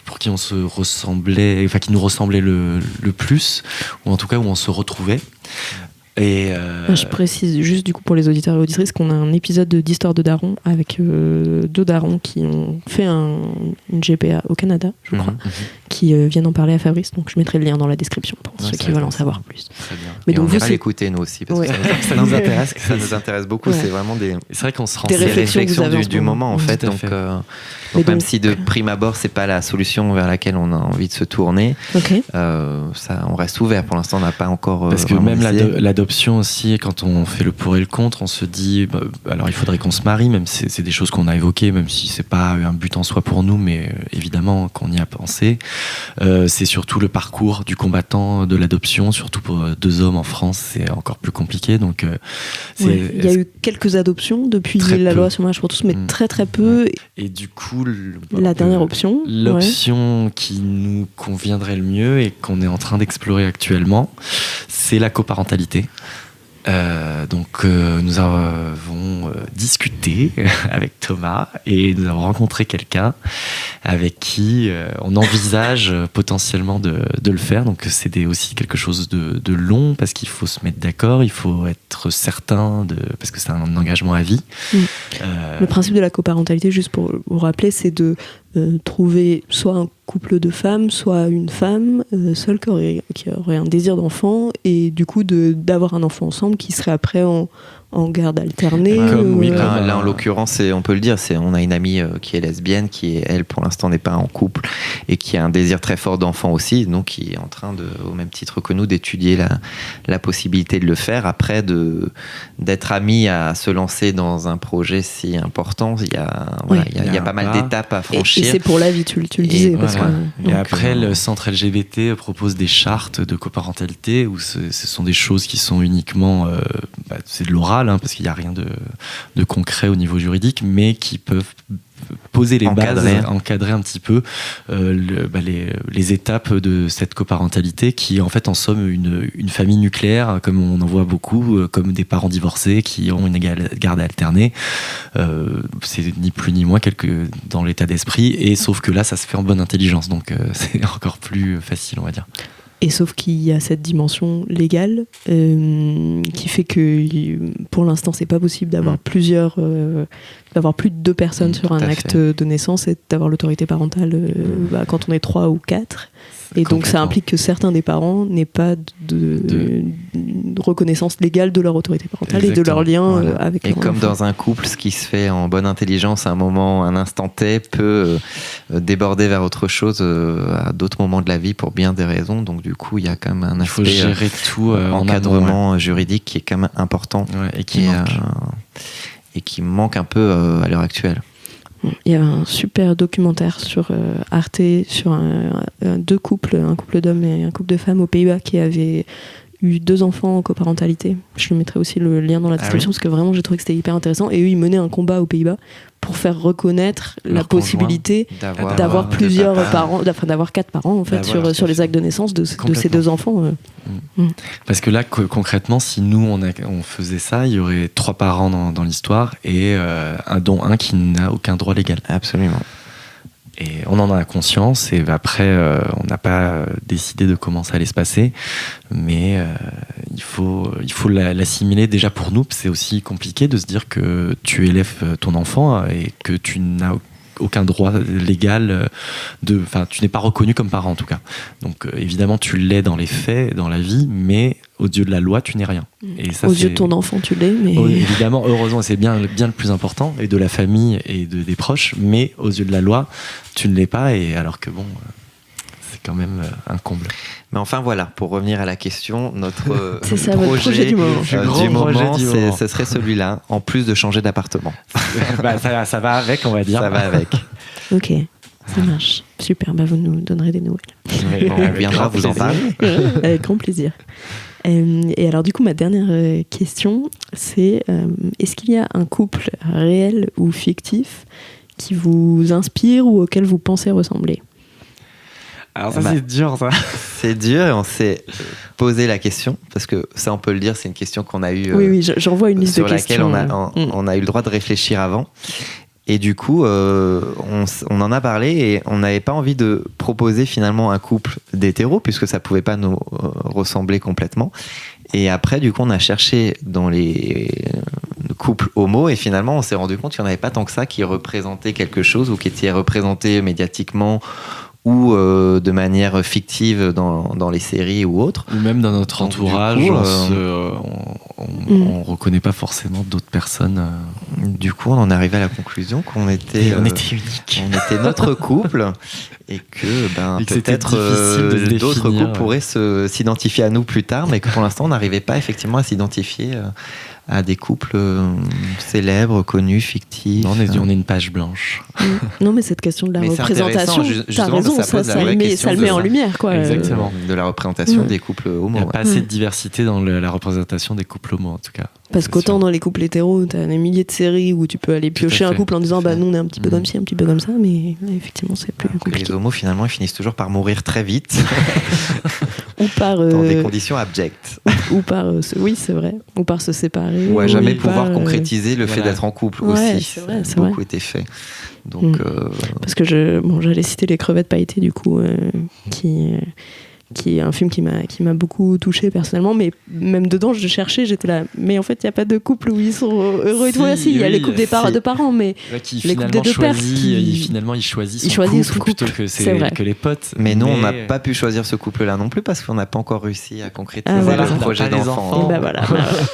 pour qui on se ressemblait, enfin qui nous ressemblait le plus, ou en tout cas où on se retrouvait. Et je précise juste du coup pour les auditeurs et auditrices qu'on a un épisode d'Histoire de Daron avec 2 darons qui ont fait une GPA au Canada, je crois, qui viennent en parler à Fabrice. Donc je mettrai le lien dans la description pour ceux qui veulent en savoir plus. Très bien. Mais donc, on va l'écouter nous aussi parce que ça nous intéresse. Ça nous intéresse beaucoup. C'est vraiment c'est vrai qu'on se rend des réflexions du moment en fait. Donc même si de prime abord c'est pas la solution vers laquelle on a envie de se tourner, on reste ouvert. Pour l'instant, on n'a pas encore. Parce que même l'adoption aussi, quand on fait le pour et le contre, on se dit alors il faudrait qu'on se marie, même si c'est des choses qu'on a évoquées, même si c'est pas un but en soi pour nous, mais évidemment qu'on y a pensé. C'est surtout le parcours du combattant de l'adoption, surtout pour 2 hommes en France, c'est encore plus compliqué. Donc il y a eu quelques adoptions depuis la loi sur le mariage pour tous, mais très très peu. Et du coup la dernière option, l'option qui nous conviendrait le mieux et qu'on est en train d'explorer actuellement, c'est la coparentalité. Donc nous avons discuté avec Thomas et nous avons rencontré quelqu'un avec qui on envisage potentiellement de le faire. Donc c'est aussi quelque chose de long parce qu'il faut se mettre d'accord, il faut être certain parce que c'est un engagement à vie. Le principe de la coparentalité, juste pour vous rappeler, c'est de trouver soit un couple de femmes, soit une femme seule qui aurait un désir d'enfant et du coup d'avoir un enfant ensemble qui serait après en en garde alternée. Là, en l'occurrence, on peut le dire, on a une amie qui est lesbienne, qui elle pour l'instant n'est pas en couple et qui a un désir très fort d'enfant aussi, donc qui est en train au même titre que nous d'étudier la possibilité de le faire. Après, d'être amis à se lancer dans un projet si important, il y a pas mal d'étapes à franchir. Et c'est pour la vie, tu le disais. Et après, le centre LGBT propose des chartes de coparentalité où ce sont des choses qui sont uniquement, c'est de l'oral, parce qu'il n'y a rien de concret au niveau juridique, mais qui peuvent poser les bases, encadrer un petit peu les étapes de cette coparentalité qui est en fait en somme une famille nucléaire, comme on en voit beaucoup, comme des parents divorcés qui ont une garde alternée. C'est ni plus ni moins dans l'état d'esprit, et sauf que là ça se fait en bonne intelligence, donc c'est encore plus facile, on va dire. Et sauf qu'il y a cette dimension légale qui fait que pour l'instant c'est pas possible d'avoir d'avoir plus de 2 personnes sur un acte de naissance et d'avoir l'autorité parentale quand on est 3 ou 4. Et donc ça implique que certains des parents n'aient pas de reconnaissance légale de leur autorité parentale. Exactement. Et de leur lien avec leur enfant. Et comme dans un couple, ce qui se fait en bonne intelligence à un instant T peut déborder vers autre chose à d'autres moments de la vie pour bien des raisons. Donc du coup, il y a quand même un aspect gérer tout, encadrement juridique qui est quand même important et qui manque un peu à l'heure actuelle. Il y a un super documentaire sur Arte sur 2 couples, un couple d'hommes et un couple de femmes aux Pays-Bas qui avaient eu 2 enfants en coparentalité. Je mettrai aussi le lien dans la description parce que vraiment j'ai trouvé que c'était hyper intéressant. Et eux, ils menaient un combat aux Pays-Bas pour faire reconnaître la possibilité d'avoir plusieurs parents, d'avoir 4 parents en fait sur les actes de naissance de ces 2 enfants. Parce que là, concrètement, si nous on faisait ça, il y aurait 3 parents dans l'histoire et dont un qui n'a aucun droit légal. Absolument. Et on en a conscience, et après, on n'a pas décidé de comment ça allait se passer, mais il faut l'assimiler déjà pour nous. C'est aussi compliqué de se dire que tu élèves ton enfant et que tu n'as aucun droit légal tu n'es pas reconnu comme parent en tout cas. Donc évidemment tu l'es dans les faits, dans la vie, mais aux yeux de la loi tu n'es rien. Et ça, aux yeux de ton enfant tu l'es, mais évidemment, heureusement, c'est bien le plus important, et de la famille et des proches, mais aux yeux de la loi tu ne l'es pas, et alors que c'est quand même un comble. Mais enfin voilà, pour revenir à la question, notre projet du moment, ce serait celui-là, en plus de changer d'appartement. Ça va avec, on va dire. Ça va avec. Ok, ça marche. Super, vous nous donnerez des nouvelles. On viendra vous en parler. Avec grand plaisir. Et alors du coup, ma dernière question, c'est est-ce qu'il y a un couple réel ou fictif qui vous inspire ou auquel vous pensez ressembler ? Alors ça, c'est dur, ça. C'est dur, et on s'est posé la question, parce que ça, on peut le dire, c'est une question qu'on a eue... oui, j'en vois une liste de questions. Sur laquelle on a eu le droit de réfléchir avant. Et du coup, on en a parlé, et on n'avait pas envie de proposer finalement un couple d'hétéros, puisque ça ne pouvait pas nous ressembler complètement. Et après, du coup, on a cherché dans les couples homo, et finalement, on s'est rendu compte qu'il n'y en avait pas tant que ça qui représentait quelque chose, ou qui était représenté médiatiquement, ou de manière fictive dans les séries ou autres. Ou même dans notre entourage, on reconnaît pas forcément d'autres personnes. Du coup, on en est arrivé à la conclusion qu'on était unique. On était notre couple, et que peut-être d'autres couples pourraient s'identifier à nous plus tard, mais que pour l'instant, on n'arrivait pas effectivement à s'identifier à des couples célèbres, connus, fictifs. Non, on est une page blanche. Non, mais cette question de la représentation, t'as raison, ça le met en lumière, quoi. Exactement. De la représentation des couples homo. Il n'y a pas assez de diversité dans la représentation des couples homo, en tout cas. Parce qu'autant dans les couples hétéros, t'as des milliers de séries où tu peux aller piocher un couple en disant nous on est un petit peu comme ci, un petit peu comme ça, mais effectivement c'est plus compliqué. Les homos finalement ils finissent toujours par mourir très vite. Ou par dans des conditions abjectes. Ou par oui c'est vrai, ou par se séparer. Ou à jamais pouvoir concrétiser le fait d'être en couple aussi. C'est vrai, c'est beaucoup été fait. Donc parce que j'allais citer les crevettes pailletées du coup qui qui est un film qui m'a beaucoup touchée personnellement, mais même dedans je cherchais, j'étais là, mais en fait il n'y a pas de couple où ils sont heureux et tout. Il y a les couples des de parents, mais les couples des deux pères finalement il choisit son couple plutôt que les potes. Mais nous on n'a pas pu choisir ce couple là non plus parce qu'on n'a pas encore réussi à concrétiser le projet d'enfant. Et voilà,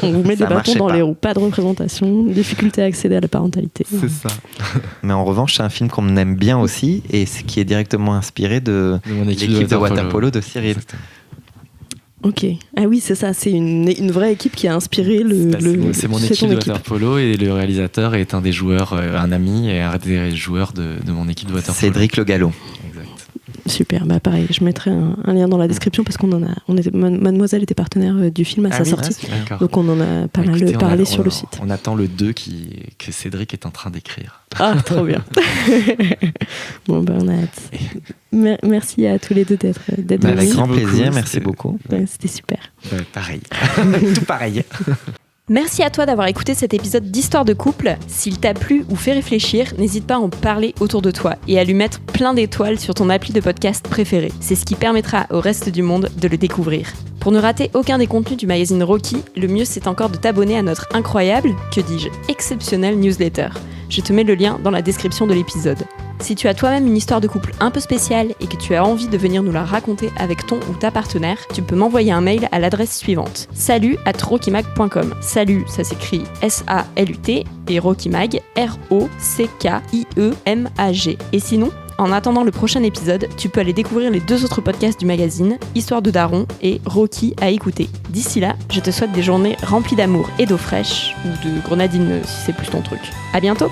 on vous met des bâtons dans les roues, pas de représentation, difficulté à accéder à la parentalité. C'est ça. Mais en revanche c'est un film qu'on aime bien aussi et qui est directement inspiré de l'équipe de water-polo de Cyril. Ok. Ah oui, c'est ça. C'est une vraie équipe qui a inspiré c'est mon équipe de water-polo et le réalisateur est un des joueurs, un ami et un des joueurs de mon équipe de water-polo. Cédric Le Gallo. Exact. Super. Bah pareil, je mettrai un lien dans la description parce Mademoiselle était partenaire du film à sa sortie. Donc on en a pas mal parlé sur le site. On attend le 2 que Cédric est en train d'écrire. Ah, trop bien. Bon, ben on a hâte. Merci à tous les deux d'être venus. Avec grand plaisir, merci beaucoup. Ouais, c'était super. Pareil. Tout pareil. Merci à toi d'avoir écouté cet épisode d'Histoire de couple. S'il t'a plu ou fait réfléchir, n'hésite pas à en parler autour de toi et à lui mettre plein d'étoiles sur ton appli de podcast préféré. C'est ce qui permettra au reste du monde de le découvrir. Pour ne rater aucun des contenus du magazine Rocky, le mieux c'est encore de t'abonner à notre incroyable, que dis-je, exceptionnelle newsletter. Je te mets le lien dans la description de l'épisode. Si tu as toi-même une histoire de couple un peu spéciale et que tu as envie de venir nous la raconter avec ton ou ta partenaire, tu peux m'envoyer un mail à l'adresse suivante: salut@rockymag.com. Salut, ça s'écrit S-A-L-U-T et Rockymag, R-O-C-K-I-E-M-A-G. Et sinon, en attendant le prochain épisode, tu peux aller découvrir les 2 autres podcasts du magazine, Histoire de Daron et Rocky à écouter. D'ici là, je te souhaite des journées remplies d'amour et d'eau fraîche, ou de grenadine si c'est plus ton truc. À bientôt!